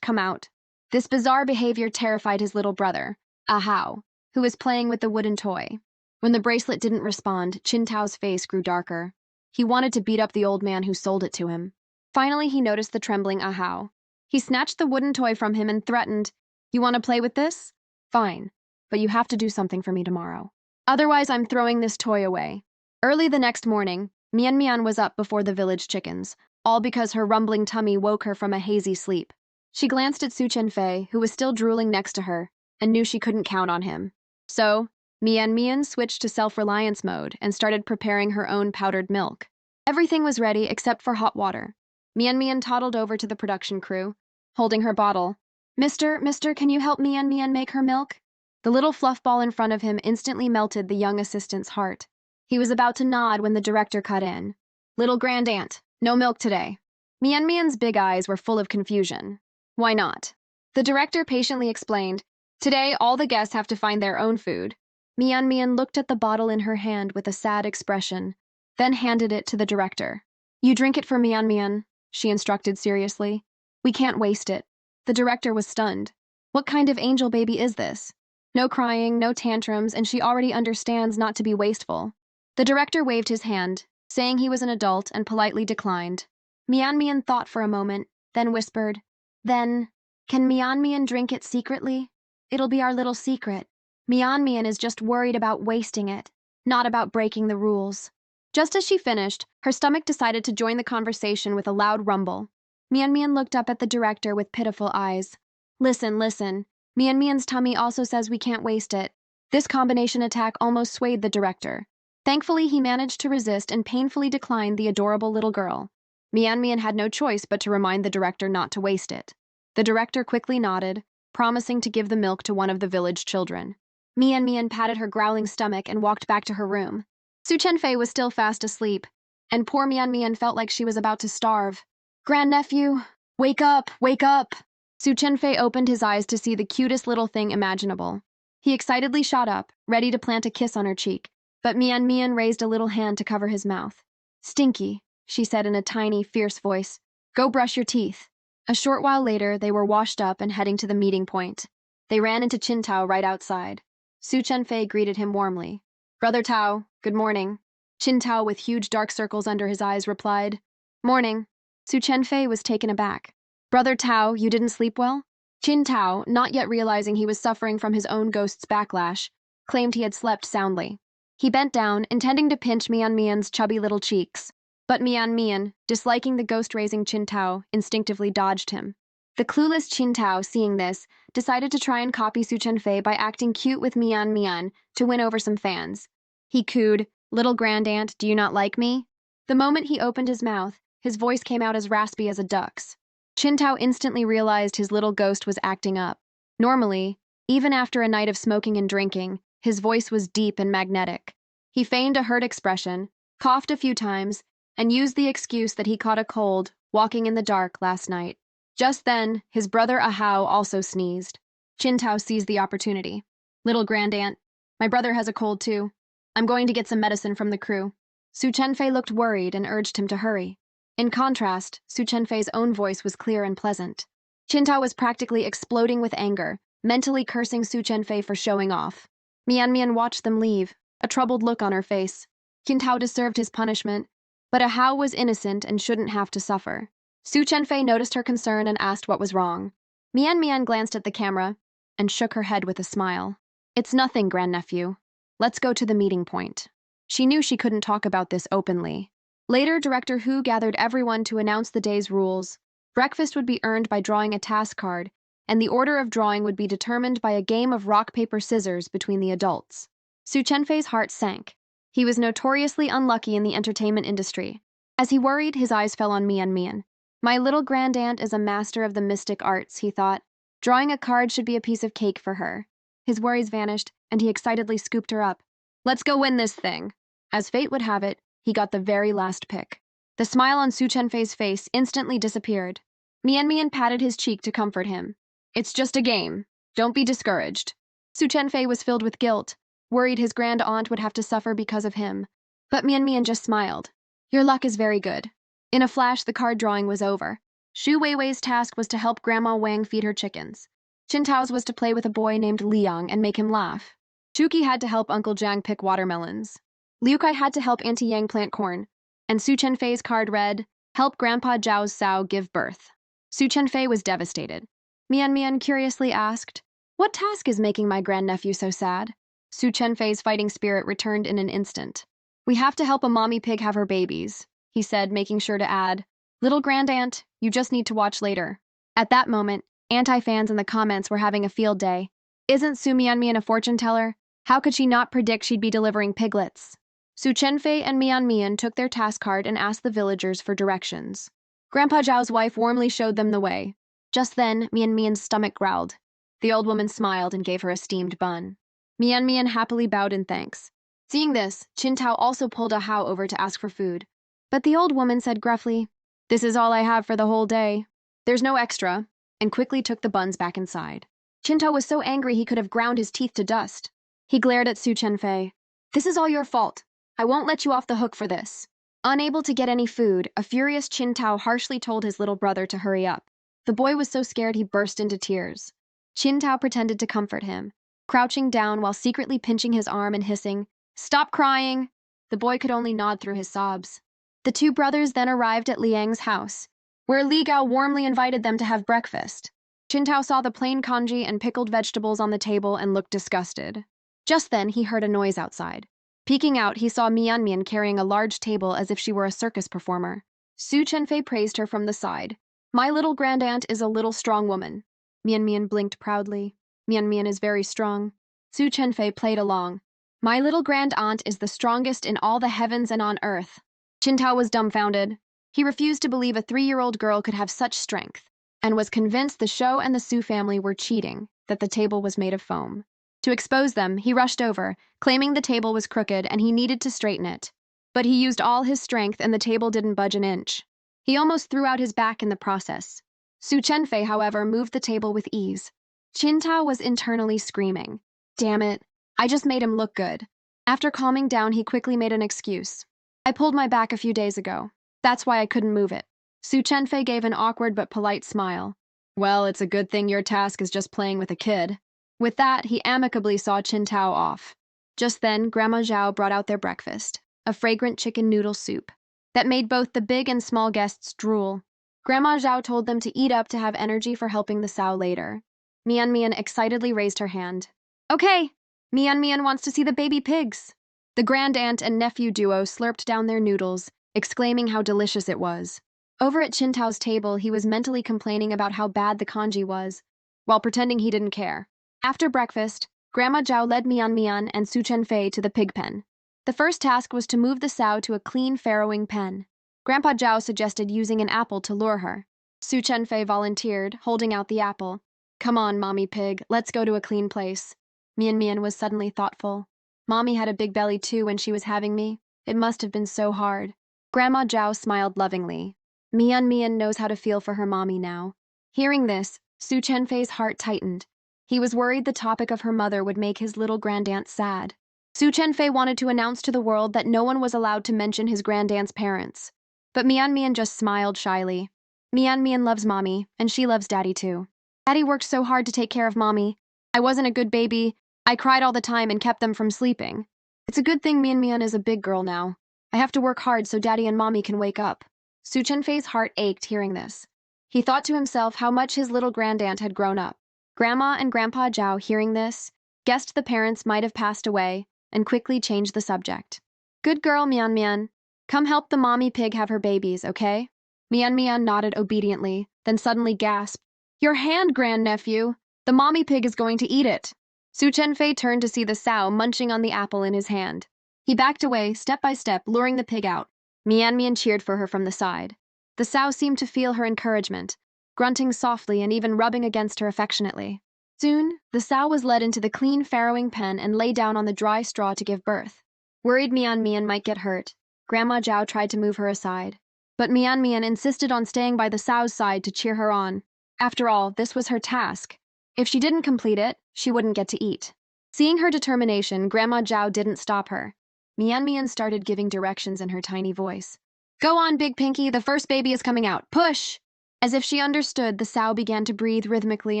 come out. This bizarre behavior terrified his little brother, Ahao, who was playing with the wooden toy. When the bracelet didn't respond, Qin Tao's face grew darker. He wanted to beat up the old man who sold it to him. Finally, he noticed the trembling Ahao. He snatched the wooden toy from him and threatened, You want to play with this? Fine, but you have to do something for me tomorrow. Otherwise, I'm throwing this toy away. Early the next morning, Mian Mian was up before the village chickens, all because her rumbling tummy woke her from a hazy sleep. She glanced at Su Chenfei, who was still drooling next to her, and knew she couldn't count on him. So, Mian Mian switched to self-reliance mode and started preparing her own powdered milk. Everything was ready except for hot water. Mian Mian toddled over to the production crew, holding her bottle. Mister, can you help Mian Mian make her milk? The little fluff ball in front of him instantly melted the young assistant's heart. He was about to nod when the director cut in. Little Grandaunt, no milk today. Mian Mian's big eyes were full of confusion. Why not? The director patiently explained, today all the guests have to find their own food. Mian Mian looked at the bottle in her hand with a sad expression, then handed it to the director. You drink it for Mian Mian, she instructed seriously. We can't waste it. The director was stunned. What kind of angel baby is this? No crying, no tantrums, and she already understands not to be wasteful. The director waved his hand, saying he was an adult, and politely declined. Mian Mian thought for a moment, then whispered, Then, can Mian Mian drink it secretly? It'll be our little secret. Mian Mian is just worried about wasting it, not about breaking the rules. Just as she finished, her stomach decided to join the conversation with a loud rumble. Mian Mian looked up at the director with pitiful eyes. Listen. Mian Mian's tummy also says we can't waste it. This combination attack almost swayed the director. Thankfully, he managed to resist and painfully declined the adorable little girl. Mian Mian had no choice but to remind the director not to waste it. The director quickly nodded, promising to give the milk to one of the village children. Mian Mian patted her growling stomach and walked back to her room. Su Chenfei was still fast asleep, and poor Mian Mian felt like she was about to starve. Grandnephew, wake up, wake up! Su Chenfei opened his eyes to see the cutest little thing imaginable. He excitedly shot up, ready to plant a kiss on her cheek, but Mian Mian raised a little hand to cover his mouth. Stinky, she said in a tiny, fierce voice. Go brush your teeth. A short while later, they were washed up and heading to the meeting point. They ran into Qin Tao right outside. Su Chenfei greeted him warmly. Brother Tao, good morning. Qin Tao, with huge dark circles under his eyes, replied, Morning. Su Chenfei was taken aback. Brother Tao, you didn't sleep well? Qin Tao, not yet realizing he was suffering from his own ghost's backlash, claimed he had slept soundly. He bent down, intending to pinch Mian Mian's chubby little cheeks. But Mian Mian, disliking the ghost-raising Qin Tao, instinctively dodged him. The clueless Qin Tao, seeing this, decided to try and copy Su Chenfei by acting cute with Mian Mian to win over some fans. He cooed, Little Grandaunt, do you not like me? The moment he opened his mouth, his voice came out as raspy as a duck's. Qin Tao instantly realized his little ghost was acting up. Normally, even after a night of smoking and drinking, his voice was deep and magnetic. He feigned a hurt expression, coughed a few times, and used the excuse that he caught a cold walking in the dark last night. Just then, his brother Ahau also sneezed. Qin Tao seized the opportunity. Little Grandaunt, my brother has a cold too. I'm going to get some medicine from the crew. Su Chenfei looked worried and urged him to hurry. In contrast, Su Chenfei's own voice was clear and pleasant. Qin Tao was practically exploding with anger, mentally cursing Su Chenfei for showing off. Mian Mian watched them leave, a troubled look on her face. Qin Tao deserved his punishment, but Ahau was innocent and shouldn't have to suffer. Su Chenfei noticed her concern and asked what was wrong. Mian Mian glanced at the camera and shook her head with a smile. It's nothing, grandnephew. Let's go to the meeting point. She knew she couldn't talk about this openly. Later, Director Hu gathered everyone to announce the day's rules. Breakfast would be earned by drawing a task card, and the order of drawing would be determined by a game of rock, paper, scissors between the adults. Su Chenfei's heart sank. He was notoriously unlucky in the entertainment industry. As he worried, his eyes fell on Mian Mian. My little grandaunt is a master of the mystic arts, he thought. Drawing a card should be a piece of cake for her. His worries vanished, and he excitedly scooped her up. Let's go win this thing. As fate would have it, he got the very last pick. The smile on Su Chenfei's face instantly disappeared. Mian Mian patted his cheek to comfort him. It's just a game. Don't be discouraged. Su Chenfei was filled with guilt, worried his grand aunt would have to suffer because of him. But Mian Mian just smiled. Your luck is very good. In a flash, the card drawing was over. Shu Weiwei's task was to help Grandma Wang feed her chickens. Qin Tao's was to play with a boy named Liang and make him laugh. Chuki had to help Uncle Jiang pick watermelons. Liu Kai had to help Auntie Yang plant corn. And Su Chenfei's card read, help Grandpa Zhao's sow give birth. Su Chenfei was devastated. Mian Mian curiously asked, what task is making my grandnephew so sad? Su Chenfei's fighting spirit returned in an instant. We have to help a mommy pig have her babies, he said, making sure to add, little grandaunt, you just need to watch later. At that moment, anti-fans in the comments were having a field day. Isn't Su Mian Mian a fortune teller? How could she not predict she'd be delivering piglets? Su Chenfei and Mian Mian took their task card and asked the villagers for directions. Grandpa Zhao's wife warmly showed them the way. Just then, Mian Mian's stomach growled. The old woman smiled and gave her a steamed bun. Mian Mian happily bowed in thanks. Seeing this, Qin Tao also pulled a Hao over to ask for food. But the old woman said gruffly, "This is all I have for the whole day. There's no extra," and quickly took the buns back inside. Qin Tao was so angry he could have ground his teeth to dust. He glared at Su Chenfei. "This is all your fault. I won't let you off the hook for this." Unable to get any food, a furious Qin Tao harshly told his little brother to hurry up. The boy was so scared he burst into tears. Qin Tao pretended to comfort him, crouching down while secretly pinching his arm and hissing, "Stop crying!" The boy could only nod through his sobs. The two brothers then arrived at Liang's house, where Li Gao warmly invited them to have breakfast. Qin Tao saw the plain congee and pickled vegetables on the table and looked disgusted. Just then, he heard a noise outside. Peeking out, he saw Mian Mian carrying a large table as if she were a circus performer. Su Chenfei praised her from the side. "My little grandaunt is a little strong woman." Mian Mian blinked proudly. "Mian Mian is very strong." Su Chenfei played along. "My little grandaunt is the strongest in all the heavens and on earth." Qin Tao was dumbfounded. He refused to believe a 3-year-old girl could have such strength, and was convinced the show and the Su family were cheating, that the table was made of foam. To expose them, he rushed over, claiming the table was crooked and he needed to straighten it. But he used all his strength and the table didn't budge an inch. He almost threw out his back in the process. Su Chenfei, however, moved the table with ease. Qin Tao was internally screaming, "Damn it, I just made him look good." After calming down, he quickly made an excuse. "I pulled my back a few days ago. That's why I couldn't move it." Su Chenfei gave an awkward but polite smile. "Well, it's a good thing your task is just playing with a kid." With that, he amicably saw Qin Tao off. Just then, Grandma Zhao brought out their breakfast, a fragrant chicken noodle soup, that made both the big and small guests drool. Grandma Zhao told them to eat up to have energy for helping the sow later. Mian Mian excitedly raised her hand. "Okay, Mian Mian wants to see the baby pigs." The grandaunt and nephew duo slurped down their noodles, exclaiming how delicious it was. Over at Qin Tao's table, he was mentally complaining about how bad the congee was, while pretending he didn't care. After breakfast, Grandma Zhao led Mian Mian and Su Chenfei to the pig pen. The first task was to move the sow to a clean farrowing pen. Grandpa Zhao suggested using an apple to lure her. Su Chenfei volunteered, holding out the apple. "Come on, Mommy Pig, let's go to a clean place." Mian Mian was suddenly thoughtful. Mommy had a big belly too when she was having me. It must have been so hard. Grandma Zhao smiled lovingly. Mian Mian knows how to feel for her mommy now. Hearing this, Su Chenfei's heart tightened. He was worried the topic of her mother would make his little grandaunt sad. Su Chenfei wanted to announce to the world that no one was allowed to mention his grandaunt's parents. But Mian Mian just smiled shyly. Mian Mian loves Mommy, and she loves Daddy too. Daddy worked so hard to take care of Mommy. I wasn't a good baby. I cried all the time and kept them from sleeping. It's a good thing Mian Mian is a big girl now. I have to work hard so Daddy and Mommy can wake up. Su Chenfei's heart ached hearing this. He thought to himself how much his little grandaunt had grown up. Grandma and Grandpa Zhao, hearing this, guessed the parents might have passed away and quickly changed the subject. "Good girl, Mian Mian. Come help the mommy pig have her babies, okay?" Mian Mian nodded obediently, then suddenly gasped, "Your hand, grandnephew! The mommy pig is going to eat it." Su Chenfei turned to see the sow munching on the apple in his hand. He backed away, step by step, luring the pig out. Mian Mian cheered for her from the side. The sow seemed to feel her encouragement, grunting softly and even rubbing against her affectionately. Soon, the sow was led into the clean farrowing pen and lay down on the dry straw to give birth. Worried Mian Mian might get hurt, Grandma Zhao tried to move her aside. But Mian Mian insisted on staying by the sow's side to cheer her on. After all, this was her task. If she didn't complete it, she wouldn't get to eat. Seeing her determination, Grandma Zhao didn't stop her. Mian Mian started giving directions in her tiny voice. "Go on, Big Pinky, the first baby is coming out. Push!" As if she understood, the sow began to breathe rhythmically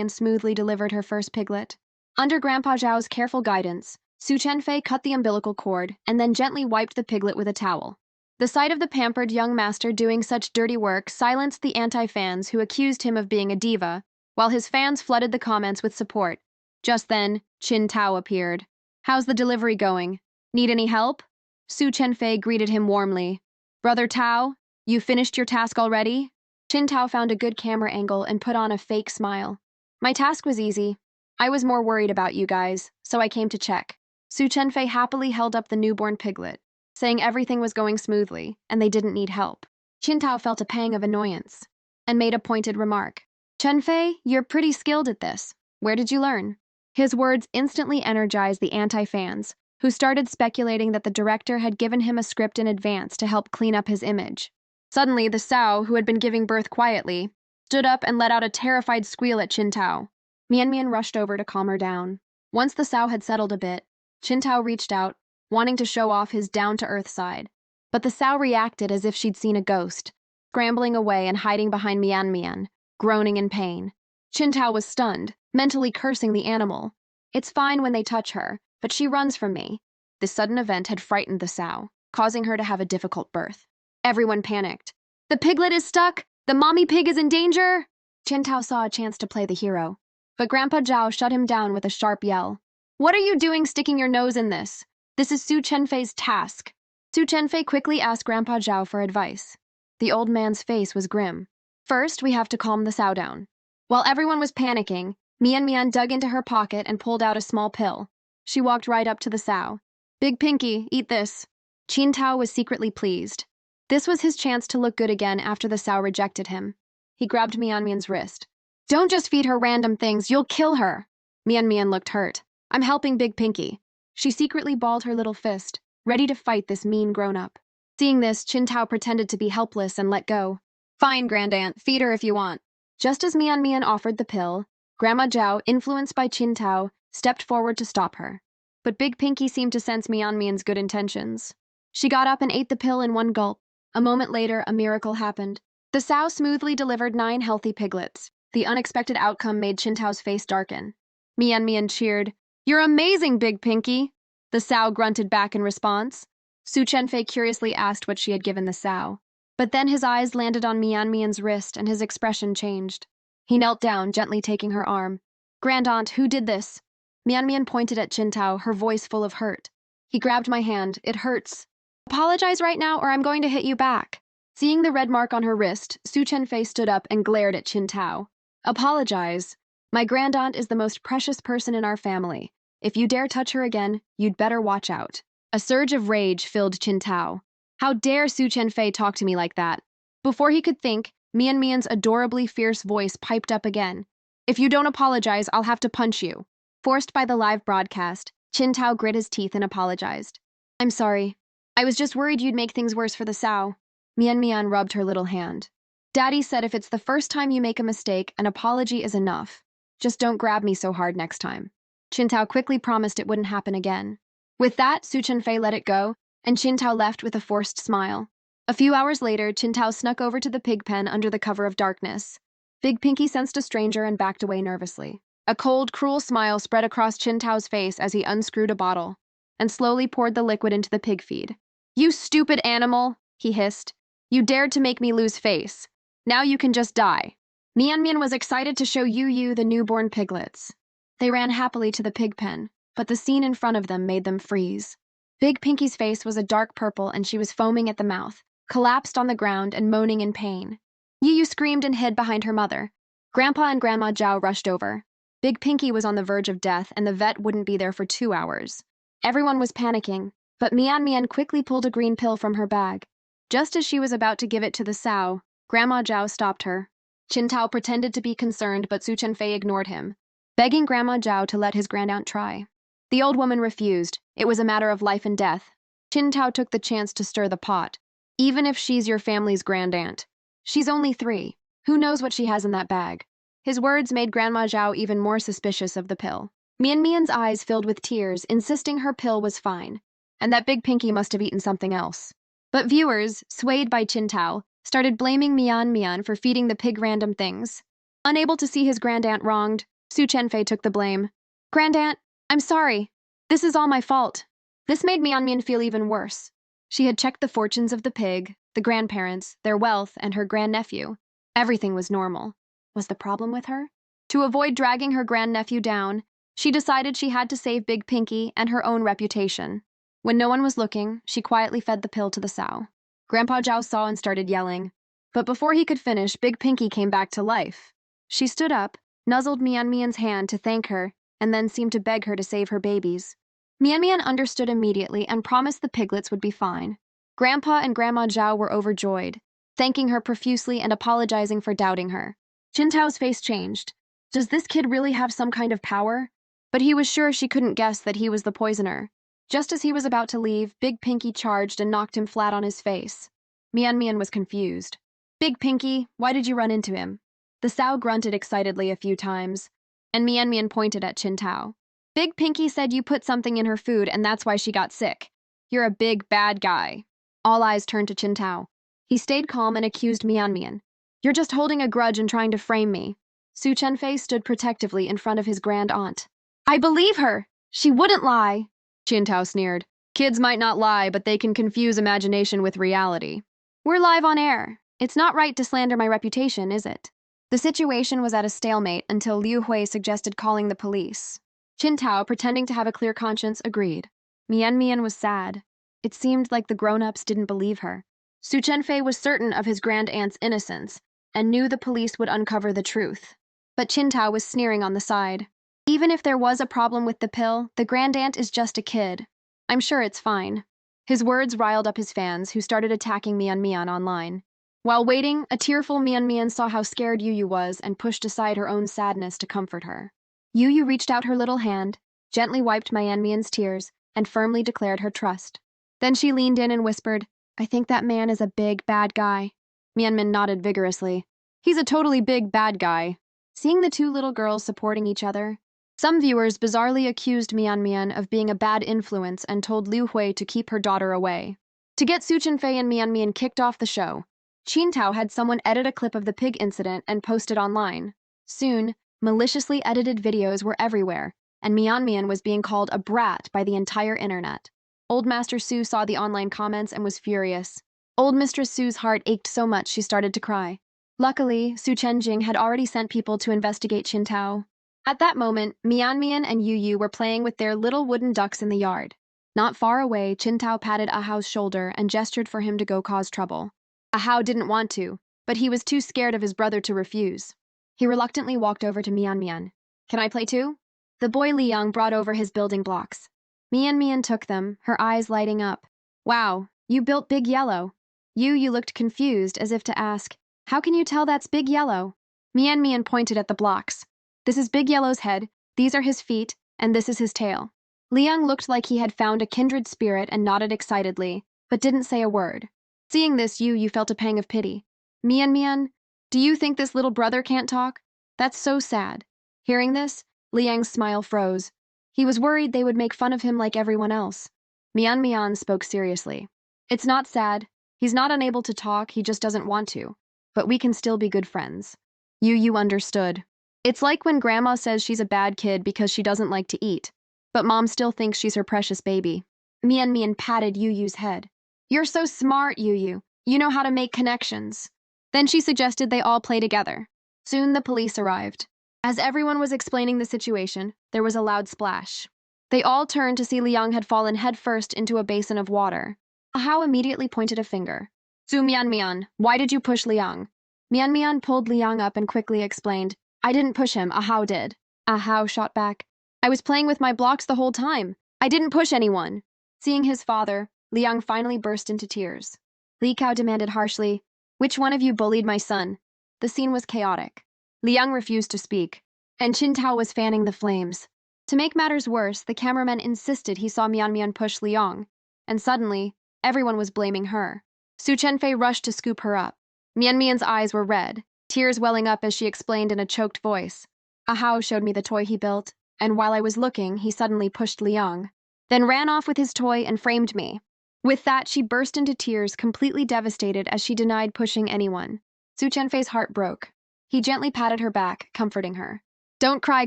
and smoothly delivered her first piglet. Under Grandpa Zhao's careful guidance, Su Chenfei cut the umbilical cord and then gently wiped the piglet with a towel. The sight of the pampered young master doing such dirty work silenced the anti-fans who accused him of being a diva, while his fans flooded the comments with support. Just then, Qin Tao appeared. "How's the delivery going? Need any help?" Su Chenfei greeted him warmly. "Brother Tao, you finished your task already?" Qin Tao found a good camera angle and put on a fake smile. "My task was easy. I was more worried about you guys, so I came to check." Su Chenfei happily held up the newborn piglet, saying everything was going smoothly and they didn't need help. Qintao felt a pang of annoyance and made a pointed remark. Chenfei, you're pretty skilled at this. Where did you learn? His words instantly energized the anti-fans, who started speculating that the director had given him a script in advance to help clean up his image. Suddenly, the sow, who had been giving birth quietly, stood up and let out a terrified squeal at Qintao. Mian Mian rushed over to calm her down. Once the sow had settled a bit, Qintao reached out, wanting to show off his down-to-earth side. But the sow reacted as if she'd seen a ghost, scrambling away and hiding behind Mian Mian, groaning in pain. Qintao was stunned, mentally cursing the animal. It's fine when they touch her, but she runs from me. This sudden event had frightened the sow, causing her to have a difficult birth. Everyone panicked. The piglet is stuck! The mommy pig is in danger! Qintao saw a chance to play the hero, but Grandpa Zhao shut him down with a sharp yell. What are you doing sticking your nose in this? This is Su Chenfei's task. Su Chenfei quickly asked Grandpa Zhao for advice. The old man's face was grim. First, we have to calm the sow down. While everyone was panicking, Mian Mian dug into her pocket and pulled out a small pill. She walked right up to the sow. Big Pinky, eat this. Qintao was secretly pleased. This was his chance to look good again after the sow rejected him. He grabbed Mian Mian's wrist. Don't just feed her random things, you'll kill her. Mian Mian looked hurt. I'm helping Big Pinky. She secretly balled her little fist, ready to fight this mean grown-up. Seeing this, Qintao pretended to be helpless and let go. Fine, Grandaunt, feed her if you want. Just as Mian Mian offered the pill, Grandma Zhao, influenced by Qintao, stepped forward to stop her. But Big Pinky seemed to sense Mian Mian's good intentions. She got up and ate the pill in one gulp. A moment later, a miracle happened. The sow smoothly delivered 9 healthy piglets. The unexpected outcome made Qintao's face darken. Mian Mian cheered, You're amazing, Big Pinky! The sow grunted back in response. Su Chenfei curiously asked what she had given the sow. But then his eyes landed on Mian Mian's wrist and his expression changed. He knelt down, gently taking her arm. Grandaunt, who did this? Mian Mian pointed at Qintao, her voice full of hurt. He grabbed my hand. It hurts. Apologize right now or I'm going to hit you back. Seeing the red mark on her wrist, Su Chenfei stood up and glared at Qintao. Apologize. My grandaunt is the most precious person in our family. If you dare touch her again, you'd better watch out. A surge of rage filled Qintao. How dare Su Chenfei talk to me like that? Before he could think, Mian Mian's adorably fierce voice piped up again. If you don't apologize, I'll have to punch you. Forced by the live broadcast, Qintao grit his teeth and apologized. I'm sorry. I was just worried you'd make things worse for the sow. Mian Mian rubbed her little hand. Daddy said if it's the first time you make a mistake, an apology is enough. Just don't grab me so hard next time. Qintao quickly promised it wouldn't happen again. With that, Su Chenfei let it go, and Qintao left with a forced smile. A few hours later, Qintao snuck over to the pig pen under the cover of darkness. Big Pinky sensed a stranger and backed away nervously. A cold, cruel smile spread across Qintao's face as he unscrewed a bottle and slowly poured the liquid into the pig feed. You stupid animal, he hissed. You dared to make me lose face. Now you can just die. Mian Mian was excited to show Yu the newborn piglets. They ran happily to the pig pen, but the scene in front of them made them freeze. Big Pinky's face was a dark purple and she was foaming at the mouth, collapsed on the ground and moaning in pain. Yu screamed and hid behind her mother. Grandpa and Grandma Zhao rushed over. Big Pinky was on the verge of death and the vet wouldn't be there for 2 hours. Everyone was panicking, but Mian Mian quickly pulled a green pill from her bag. Just as she was about to give it to the sow, Grandma Zhao stopped her. Qintao pretended to be concerned, but Su Chenfei ignored him, begging Grandma Zhao to let his grandaunt try. The old woman refused. It was a matter of life and death. Qintao took the chance to stir the pot. Even if she's your family's grandaunt. She's only 3. Who knows what she has in that bag? His words made Grandma Zhao even more suspicious of the pill. Mian Mian's eyes filled with tears, insisting her pill was fine, and that Big Pinky must have eaten something else. But viewers, swayed by Qintao, started blaming Mian Mian for feeding the pig random things. Unable to see his grandaunt wronged, Su Chenfei took the blame. Grandaunt, I'm sorry. This is all my fault. This made Mian Mian feel even worse. She had checked the fortunes of the pig, the grandparents, their wealth, and her grandnephew. Everything was normal. Was the problem with her? To avoid dragging her grandnephew down, she decided she had to save Big Pinky and her own reputation. When no one was looking, she quietly fed the pill to the sow. Grandpa Zhao saw and started yelling. But before he could finish, Big Pinky came back to life. She stood up, nuzzled Mian Mian's hand to thank her, and then seemed to beg her to save her babies. Mian Mian understood immediately and promised the piglets would be fine. Grandpa and Grandma Zhao were overjoyed, thanking her profusely and apologizing for doubting her. Qintao's face changed. Does this kid really have some kind of power? But he was sure she couldn't guess that he was the poisoner. Just as he was about to leave, Big Pinky charged and knocked him flat on his face. Mian Mian was confused. Big Pinky, why did you run into him? The sow grunted excitedly a few times, and Mian Mian pointed at Qintao. Big Pinky said you put something in her food and that's why she got sick. You're a big bad guy. All eyes turned to Qintao. He stayed calm and accused Mian Mian. You're just holding a grudge and trying to frame me. Su Chenfei stood protectively in front of his grand aunt. I believe her! She wouldn't lie! Qintao sneered. Kids might not lie, but they can confuse imagination with reality. We're live on air. It's not right to slander my reputation, is it? The situation was at a stalemate until Liu Hui suggested calling the police. Qintao, pretending to have a clear conscience, agreed. Mian Mian was sad. It seemed like the grown-ups didn't believe her. Su Chenfei was certain of his grand aunt's innocence and knew the police would uncover the truth. But Qintao was sneering on the side. Even if there was a problem with the pill, the grand aunt is just a kid. I'm sure it's fine. His words riled up his fans, who started attacking Mian Mian online. While waiting, a tearful Mian Mian saw how scared Yu was and pushed aside her own sadness to comfort her. Yu reached out her little hand, gently wiped Mian Mian's tears, and firmly declared her trust. Then she leaned in and whispered, I think that man is a big, bad guy. Mian Mian nodded vigorously. He's a totally big, bad guy. Seeing the two little girls supporting each other, some viewers bizarrely accused Mian Mian of being a bad influence and told Liu Hui to keep her daughter away. To get Su Chenfei and Mian Mian kicked off the show, Qintao had someone edit a clip of the pig incident and post it online. Soon, maliciously edited videos were everywhere, and Mian Mian was being called a brat by the entire internet. Old Master Su saw the online comments and was furious. Old Mistress Su's heart ached so much she started to cry. Luckily, Su Chenjing had already sent people to investigate Qintao. At that moment, Mian Mian and Yu were playing with their little wooden ducks in the yard. Not far away, Qintao patted Ahao's shoulder and gestured for him to go cause trouble. Ahao didn't want to, but he was too scared of his brother to refuse. He reluctantly walked over to Mian Mian. Can I play too? The boy Liang brought over his building blocks. Mian Mian took them, her eyes lighting up. Wow, you built Big Yellow. Yu looked confused, as if to ask, how can you tell that's Big Yellow? Mian Mian pointed at the blocks. This is Big Yellow's head, these are his feet, and this is his tail. Liang looked like he had found a kindred spirit and nodded excitedly, but didn't say a word. Seeing this, Yu felt a pang of pity. Mian Mian, do you think this little brother can't talk? That's so sad. Hearing this, Liang's smile froze. He was worried they would make fun of him like everyone else. Mian Mian spoke seriously. It's not sad. He's not unable to talk, he just doesn't want to. But we can still be good friends. Yu understood. It's like when Grandma says she's a bad kid because she doesn't like to eat, but Mom still thinks she's her precious baby. Mian Mian patted Yu's head. You're so smart, Yu. You know how to make connections. Then she suggested they all play together. Soon the police arrived. As everyone was explaining the situation, there was a loud splash. They all turned to see Liang had fallen headfirst into a basin of water. Ahao immediately pointed a finger. Su Mian Mian, why did you push Liang? Mian Mian pulled Liang up and quickly explained, I didn't push him, Ahao did. Ahao shot back. I was playing with my blocks the whole time. I didn't push anyone. Seeing his father, Liang finally burst into tears. Li Kao demanded harshly, which one of you bullied my son? The scene was chaotic. Liang refused to speak, and Qintao was fanning the flames. To make matters worse, the cameraman insisted he saw Mian Mian push Liang, and suddenly, everyone was blaming her. Su Chenfei rushed to scoop her up. Mian Mian's eyes were red, tears welling up as she explained in a choked voice. Ahao showed me the toy he built, and while I was looking, he suddenly pushed Liang, then ran off with his toy and framed me. With that, she burst into tears, completely devastated as she denied pushing anyone. Su Chenfei's heart broke. He gently patted her back, comforting her. Don't cry,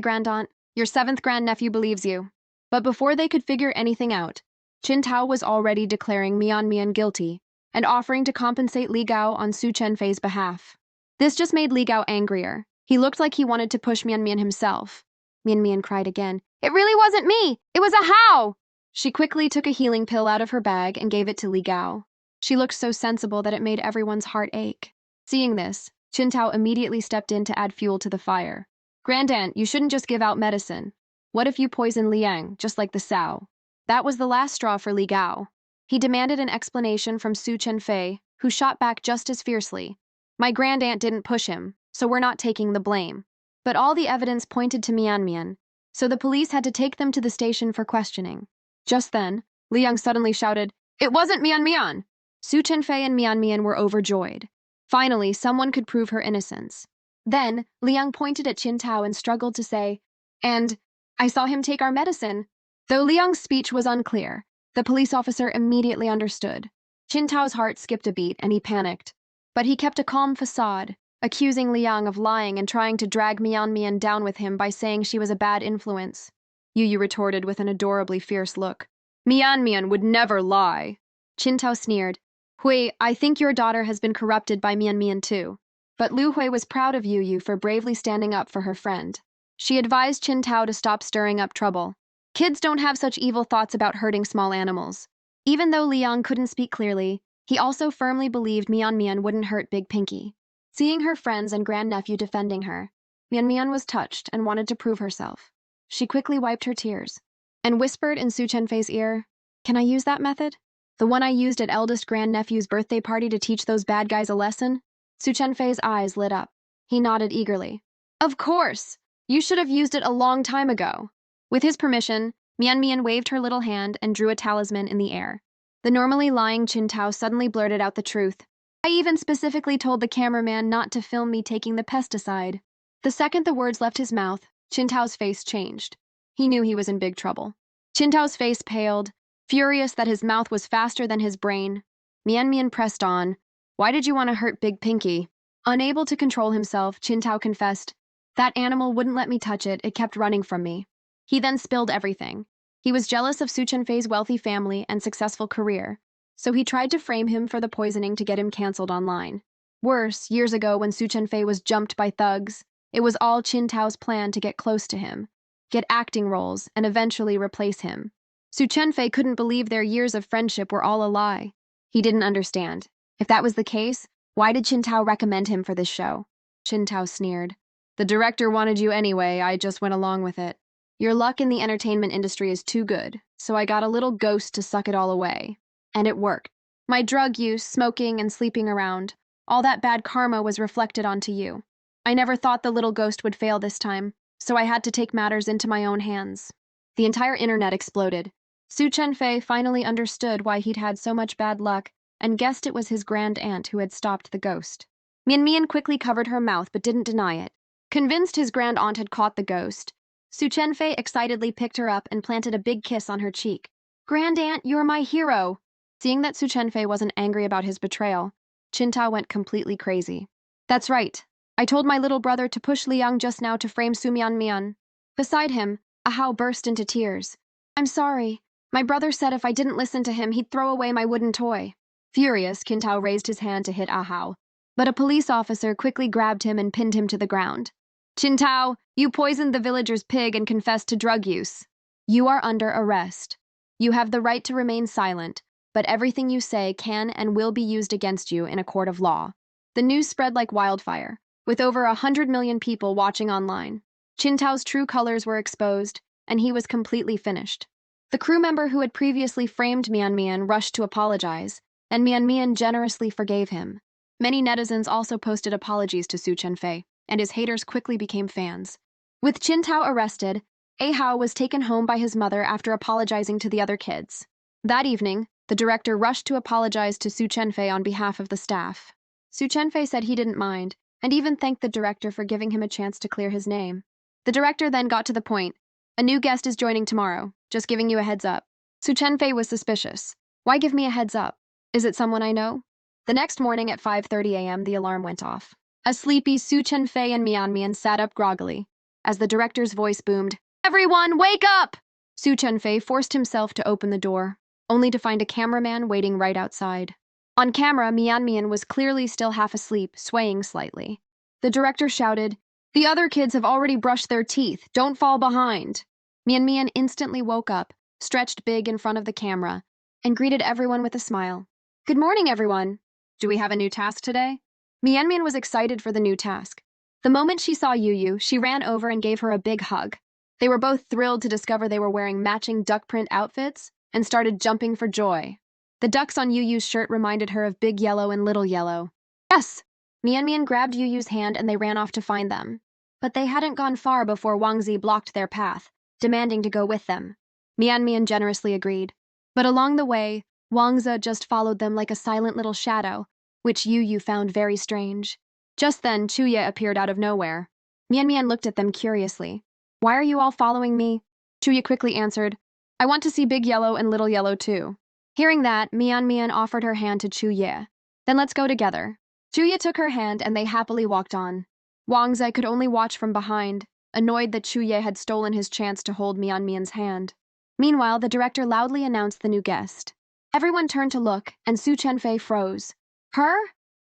grandaunt. Your 7th grandnephew believes you. But before they could figure anything out, Qintao was already declaring Mian Mian guilty and offering to compensate Li Gao on Su Chenfei's behalf. This just made Li Gao angrier. He looked like he wanted to push Mian Mian himself. Mian Mian cried again. It really wasn't me! It was Ahao! She quickly took a healing pill out of her bag and gave it to Li Gao. She looked so sensible that it made everyone's heart ache. Seeing this, Qintao immediately stepped in to add fuel to the fire. Grandaunt, you shouldn't just give out medicine. What if you poison Liang, just like the sow? That was the last straw for Li Gao. He demanded an explanation from Su Chenfei, who shot back just as fiercely. My grandaunt didn't push him, so we're not taking the blame. But all the evidence pointed to Mian Mian, so the police had to take them to the station for questioning. Just then, Liang suddenly shouted, "It wasn't Mian Mian!" Su Chenfei and Mian Mian were overjoyed. Finally, someone could prove her innocence. Then, Liang pointed at Qin Tao and struggled to say, "And I saw him take our medicine." Though Liang's speech was unclear, the police officer immediately understood. Qin Tao's heart skipped a beat and he panicked. But he kept a calm facade, accusing Liang of lying and trying to drag Mian Mian down with him by saying she was a bad influence. Yu retorted with an adorably fierce look. "Mian Mian would never lie." Qin Tao sneered. "Hui, I think your daughter has been corrupted by Mian Mian too." But Lu Hui was proud of Yu for bravely standing up for her friend. She advised Qin Tao to stop stirring up trouble. Kids don't have such evil thoughts about hurting small animals. Even though Liang couldn't speak clearly, he also firmly believed Mian Mian wouldn't hurt Big Pinky. Seeing her friends and grandnephew defending her, Mian Mian was touched and wanted to prove herself. She quickly wiped her tears and whispered in Su Chenfei's ear, "Can I use that method? The one I used at eldest grandnephew's birthday party to teach those bad guys a lesson?" Su Chenfei's eyes lit up. He nodded eagerly. "Of course! You should have used it a long time ago." With his permission, Mian Mian waved her little hand and drew a talisman in the air. The normally lying Qin Tao suddenly blurted out the truth. "I even specifically told the cameraman not to film me taking the pesticide." The second the words left his mouth, Qin Tao's face changed. He knew he was in big trouble. Qin Tao's face paled, furious that his mouth was faster than his brain. Mian Mian pressed on. "Why did you want to hurt Big Pinky?" Unable to control himself, Qin Tao confessed, "That animal wouldn't let me touch it, it kept running from me." He then spilled everything. He was jealous of Su Chenfei's wealthy family and successful career, so he tried to frame him for the poisoning to get him cancelled online. Worse, years ago when Su Chenfei was jumped by thugs, it was all Qin Tao's plan to get close to him, get acting roles, and eventually replace him. Su Chenfei couldn't believe their years of friendship were all a lie. He didn't understand. If that was the case, why did Qin Tao recommend him for this show? Qin Tao sneered. "The director wanted you anyway, I just went along with it. Your luck in the entertainment industry is too good, so I got a little ghost to suck it all away. And it worked. My drug use, smoking, and sleeping around, all that bad karma was reflected onto you. I never thought the little ghost would fail this time, so I had to take matters into my own hands." The entire internet exploded. Su Chenfei finally understood why he'd had so much bad luck and guessed it was his grand-aunt who had stopped the ghost. Mian Mian quickly covered her mouth but didn't deny it. Convinced his grand-aunt had caught the ghost, Su Chenfei excitedly picked her up and planted a big kiss on her cheek. "Grand-aunt, you're my hero!" Seeing that Su Chenfei wasn't angry about his betrayal, Qin Tao went completely crazy. "That's right. I told my little brother to push Liang just now to frame Su Mian Mian." Beside him, Ahao burst into tears. "I'm sorry. My brother said if I didn't listen to him, he'd throw away my wooden toy." Furious, Qin Tao raised his hand to hit Ahao, but a police officer quickly grabbed him and pinned him to the ground. "Qin Tao, you poisoned the villager's pig and confessed to drug use. You are under arrest. You have the right to remain silent, but everything you say can and will be used against you in a court of law." The news spread like wildfire, with over 100 million people watching online. Qin Tao's true colors were exposed, and he was completely finished. The crew member who had previously framed Mian Mian rushed to apologize, and Mian Mian generously forgave him. Many netizens also posted apologies to Su Chenfei, and his haters quickly became fans. With Qin Tao arrested, Ahao was taken home by his mother after apologizing to the other kids. That evening, the director rushed to apologize to Su Chenfei on behalf of the staff. Su Chenfei said he didn't mind, and even thanked the director for giving him a chance to clear his name. The director then got to the point. "A new guest is joining tomorrow, just giving you a heads up." Su Chenfei was suspicious. "Why give me a heads up? Is it someone I know?" The next morning at 5:30 a.m., the alarm went off. A sleepy Su Chenfei and Mian Mian sat up groggily, as the director's voice boomed, "Everyone, wake up!" Su Chenfei forced himself to open the door, only to find a cameraman waiting right outside. On camera, Mian Mian was clearly still half asleep, swaying slightly. The director shouted, "The other kids have already brushed their teeth. Don't fall behind." Mian Mian instantly woke up, stretched big in front of the camera, and greeted everyone with a smile. "Good morning, everyone. Do we have a new task today?" Mian Mian was excited for the new task. The moment she saw Yu, she ran over and gave her a big hug. They were both thrilled to discover they were wearing matching duck print outfits, and started jumping for joy. The ducks on Yu-Yu's shirt reminded her of Big Yellow and Little Yellow. Yes! Mian Mian grabbed Yu-Yu's hand and they ran off to find them. But they hadn't gone far before Wang Zi blocked their path, demanding to go with them. Mian Mian generously agreed. But along the way, Wang Zi just followed them like a silent little shadow, which Yu found very strange. Just then, Chuya appeared out of nowhere. Mian Mian looked at them curiously. Why are you all following me? Chuya quickly answered, I want to see Big Yellow and Little Yellow too. Hearing that, Mian Mian offered her hand to Chuya. Then let's go together. Chuya took her hand and they happily walked on. Wang Zi could only watch from behind, annoyed that Chuya had stolen his chance to hold Mian Mian's hand. Meanwhile, the director loudly announced the new guest. Everyone turned to look, and Su Chenfei froze. Her?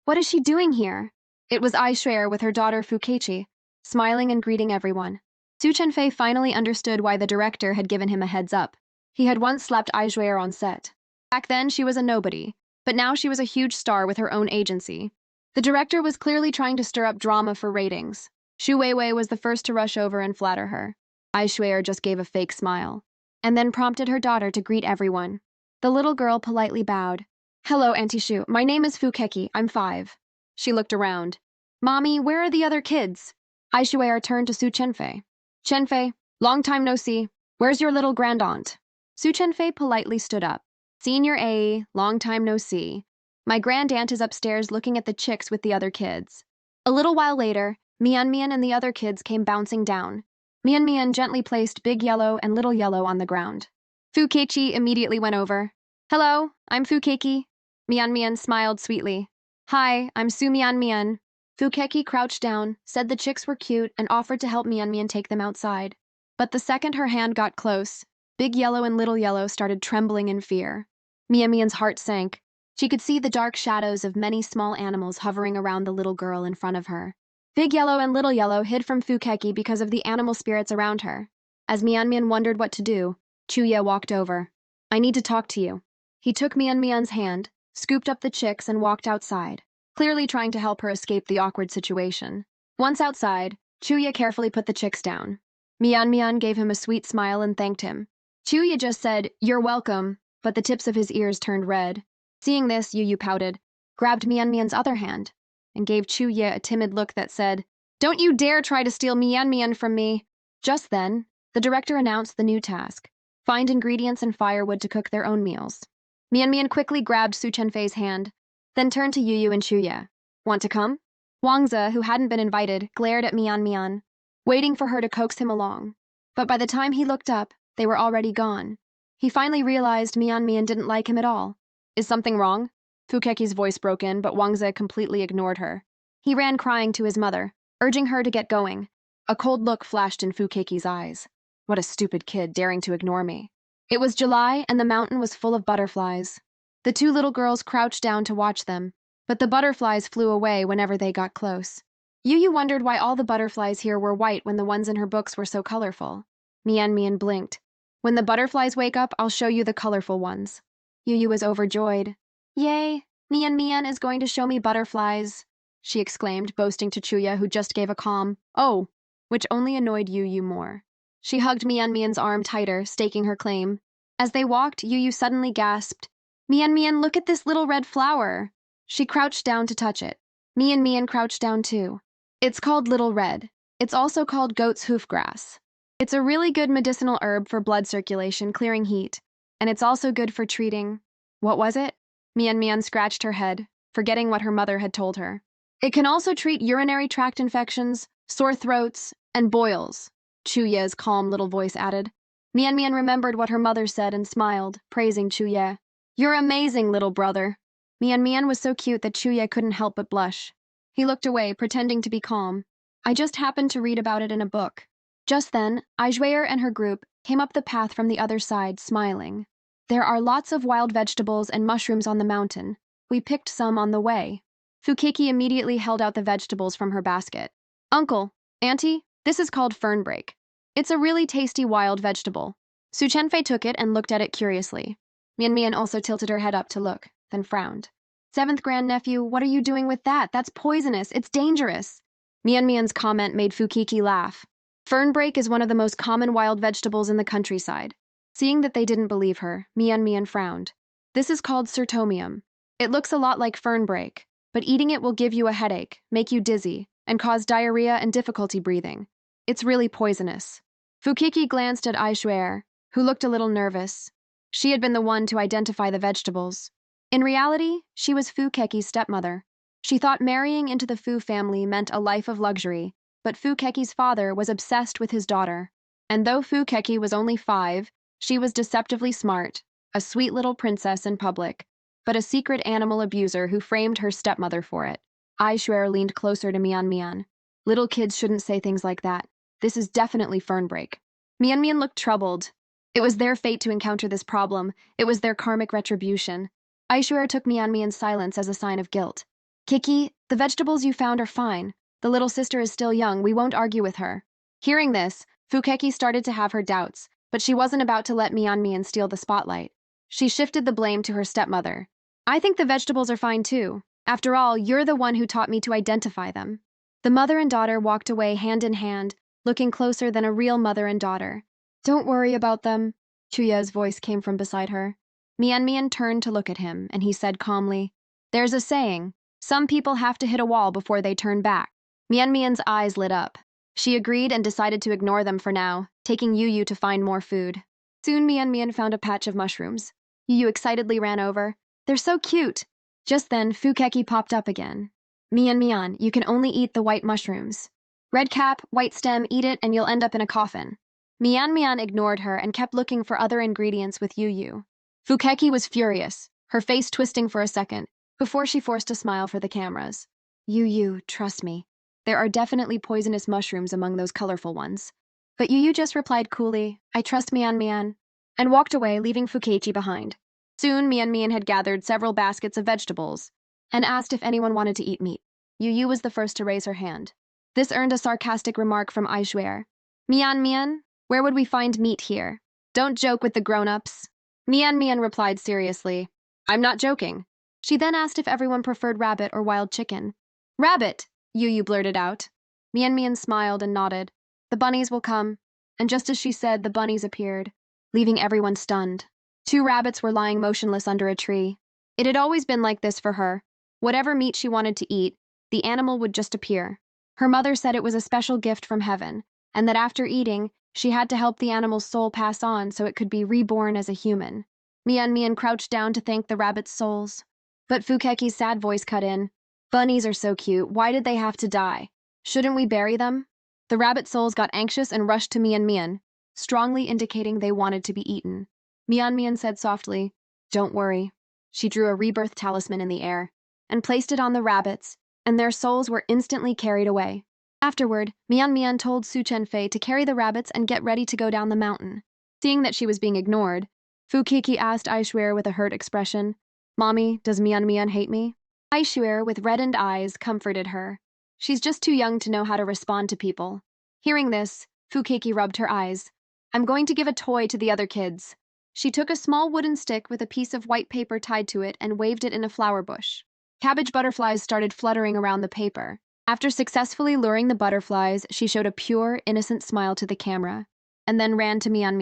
What is she doing here? It was Ai Xuer with her daughter Fu Keiqi, smiling and greeting everyone. Su Chenfei finally understood why the director had given him a heads up. He had once slapped Ai Xuer on set. Back then, she was a nobody, but now she was a huge star with her own agency. The director was clearly trying to stir up drama for ratings. Xu Weiwei was the first to rush over and flatter her. Ai Xuer just gave a fake smile, and then prompted her daughter to greet everyone. The little girl politely bowed. Hello, Auntie Xu. My name is Fu Keiqi. I'm 5. She looked around. Mommy, where are the other kids? Ai Xuer turned to Su Chenfei. Chenfei, long time no see. Where's your little grandaunt? Su Chenfei politely stood up. Senior A, long time no see. My grandaunt is upstairs looking at the chicks with the other kids. A little while later, Mian Mian and the other kids came bouncing down. Mian Mian gently placed Big Yellow and Little Yellow on the ground. Fu Keiqi immediately went over. Hello, I'm Fu Keiqi. Mian Mian smiled sweetly. Hi, I'm Su Mian Mian. Fu Keiqi crouched down, said the chicks were cute, and offered to help Mian Mian take them outside. But the second her hand got close, Big Yellow and Little Yellow started trembling in fear. Mian Mian's heart sank. She could see the dark shadows of many small animals hovering around the little girl in front of her. Big Yellow and Little Yellow hid from Fu Keiqi because of the animal spirits around her. As Mian Mian wondered what to do, Chuya walked over. I need to talk to you. He took Mian Mian's hand, scooped up the chicks, and walked outside, clearly trying to help her escape the awkward situation. Once outside, Chuya carefully put the chicks down. Mian Mian gave him a sweet smile and thanked him. Chuya just said, You're welcome, but the tips of his ears turned red. Seeing this, Yu pouted, grabbed Mian Mian's other hand, and gave Chuya a timid look that said, Don't you dare try to steal Mian Mian from me. Just then, the director announced the new task. Find ingredients and firewood to cook their own meals. Mian Mian quickly grabbed Su Chenfei's hand, then turned to Yu and Chuya. Want to come? Wang Zi, who hadn't been invited, glared at Mian Mian, waiting for her to coax him along. But by the time he looked up, they were already gone. He finally realized Mian Mian didn't like him at all. Is something wrong? Fu Keiqi's voice broke in, but Wang Zi completely ignored her. He ran crying to his mother, urging her to get going. A cold look flashed in Fu Keiqi's eyes. What a stupid kid, daring to ignore me. It was July, and the mountain was full of butterflies. The two little girls crouched down to watch them, but the butterflies flew away whenever they got close. Yu wondered why all the butterflies here were white when the ones in her books were so colorful. Mian Mian blinked. When the butterflies wake up, I'll show you the colorful ones. Yu was overjoyed. Yay, Mian Mian is going to show me butterflies, she exclaimed, boasting to Chuya, who just gave a calm, oh, which only annoyed Yu more. She hugged Mian Mian's arm tighter, staking her claim. As they walked, Yu suddenly gasped, Mian Mian, look at this little red flower. She crouched down to touch it. Mian Mian crouched down too. It's called Little Red. It's also called goat's hoof grass. It's a really good medicinal herb for blood circulation, clearing heat. And it's also good for treating... What was it? Mian Mian scratched her head, forgetting what her mother had told her. It can also treat urinary tract infections, sore throats, and boils, Chuya's calm little voice added. Mian Mian remembered what her mother said and smiled, praising Chuya. You're amazing, little brother. Mian Mian was so cute that Chuya couldn't help but blush. He looked away, pretending to be calm. I just happened to read about it in a book. Just then, Ai Xuer and her group came up the path from the other side, smiling. There are lots of wild vegetables and mushrooms on the mountain. We picked some on the way. Fu Keiqi immediately held out the vegetables from her basket. Uncle, Auntie, this is called fernbrake. It's a really tasty wild vegetable. Su Chenfei took it and looked at it curiously. Mian Mian also tilted her head up to look, then frowned. 7th grandnephew, what are you doing with that? That's poisonous. It's dangerous. Mian Mian's comment made Fu Keiqi laugh. Fernbrake is one of the most common wild vegetables in the countryside. Seeing that they didn't believe her, Mian frowned. This is called sertomium. It looks a lot like fernbreak, but eating it will give you a headache, make you dizzy, and cause diarrhea and difficulty breathing. It's really poisonous. Fukiki glanced at Aishuer, who looked a little nervous. She had been the one to identify the vegetables. In reality, she was Fukeki's stepmother. She thought marrying into the Fu family meant a life of luxury, but Fukeki's father was obsessed with his daughter. And though Fukeki was only 5, she was deceptively smart, a sweet little princess in public, but a secret animal abuser who framed her stepmother for it. Aishuer leaned closer to Mian. Little kids shouldn't say things like that. This is definitely fernbreak. Mian looked troubled. It was their fate to encounter this problem. It was their karmic retribution. Aishuer took Mian's silence as a sign of guilt. Kiki, the vegetables you found are fine. The little sister is still young. We won't argue with her. Hearing this, Fukeki started to have her doubts, but she wasn't about to let Mian steal the spotlight. She shifted the blame to her stepmother. I think the vegetables are fine too. After all, you're the one who taught me to identify them. The mother and daughter walked away hand in hand, looking closer than a real mother and daughter. Don't worry about them, Chuya's voice came from beside her. Mian turned to look at him, and he said calmly, There's a saying, some people have to hit a wall before they turn back. Mian's eyes lit up. She agreed and decided to ignore them for now, taking Yu to find more food. Soon Mian found a patch of mushrooms. Yu excitedly ran over. They're so cute! Just then, Fukeki popped up again. Mian, you can only eat the white mushrooms. Red cap, white stem, eat it and you'll end up in a coffin. Mian ignored her and kept looking for other ingredients with Yu. Fukeki was furious, her face twisting for a second, before she forced a smile for the cameras. Yu, trust me. There are definitely poisonous mushrooms among those colorful ones. But Yu just replied coolly, I trust Mian, and walked away, leaving Fukeki behind. Soon, Mian had gathered several baskets of vegetables and asked if anyone wanted to eat meat. Yu was the first to raise her hand. This earned a sarcastic remark from Aishuer. Mian, where would we find meat here? Don't joke with the grown-ups. Mian replied seriously, I'm not joking. She then asked if everyone preferred rabbit or wild chicken. Rabbit, Yu blurted out. Mian smiled and nodded. The bunnies will come. And just as she said, the bunnies appeared, leaving everyone stunned. 2 rabbits were lying motionless under a tree. It had always been like this for her. Whatever meat she wanted to eat, the animal would just appear. Her mother said it was a special gift from heaven, and that after eating, she had to help the animal's soul pass on so it could be reborn as a human. Mian crouched down to thank the rabbit's souls. But Fukeki's sad voice cut in. Bunnies are so cute, why did they have to die? Shouldn't we bury them? The rabbit souls got anxious and rushed to Mian, strongly indicating they wanted to be eaten. Mian said softly, Don't worry. She drew a rebirth talisman in the air and placed it on the rabbits, and their souls were instantly carried away. Afterward, Mian told Su Chenfei to carry the rabbits and get ready to go down the mountain. Seeing that she was being ignored, Fukeki asked Aishuer with a hurt expression, Mommy, does Mian hate me? Aishuer, with reddened eyes, comforted her. She's just too young to know how to respond to people. Hearing this, Fukeki rubbed her eyes. I'm going to give a toy to the other kids. She took a small wooden stick with a piece of white paper tied to it and waved it in a flower bush. Cabbage butterflies started fluttering around the paper. After successfully luring the butterflies, she showed a pure, innocent smile to the camera, and then ran to Mian.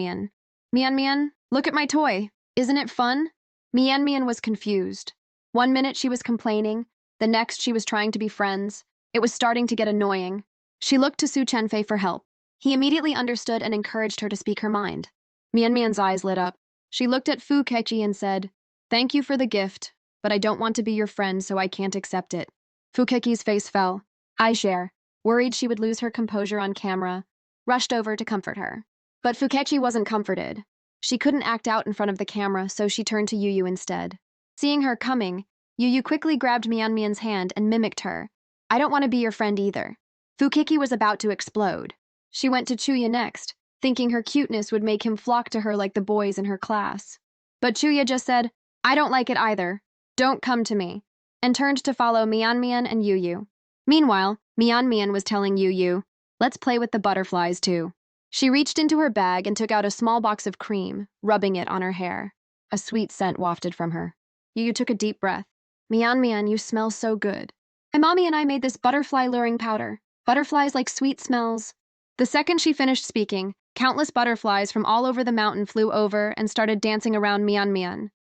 Mian, look at my toy. Isn't it fun? Mian was confused. One minute she was complaining, the next she was trying to be friends. It was starting to get annoying. She looked to Su Chenfei for help. He immediately understood and encouraged her to speak her mind. Mian's eyes lit up. She looked at Fukeki and said, Thank you for the gift, but I don't want to be your friend, so I can't accept it. Fukeki's face fell. Aishuer, worried she would lose her composure on camera, rushed over to comfort her. But Fukeki wasn't comforted. She couldn't act out in front of the camera, so she turned to Yu instead. Seeing her coming, Yu quickly grabbed Mian's hand and mimicked her. I don't want to be your friend either. Fukeki was about to explode. She went to Chuya next, thinking her cuteness would make him flock to her like the boys in her class. But Chuya just said, I don't like it either. Don't come to me, and turned to follow Mian and Yu. Meanwhile, Mian was telling Yu, let's play with the butterflies too. She reached into her bag and took out a small box of cream, rubbing it on her hair. A sweet scent wafted from her. Yu took a deep breath. Mian, you smell so good. My mommy and I made this butterfly luring powder. Butterflies like sweet smells. The second she finished speaking, Countless butterflies from all over the mountain flew over and started dancing around Mian Mian.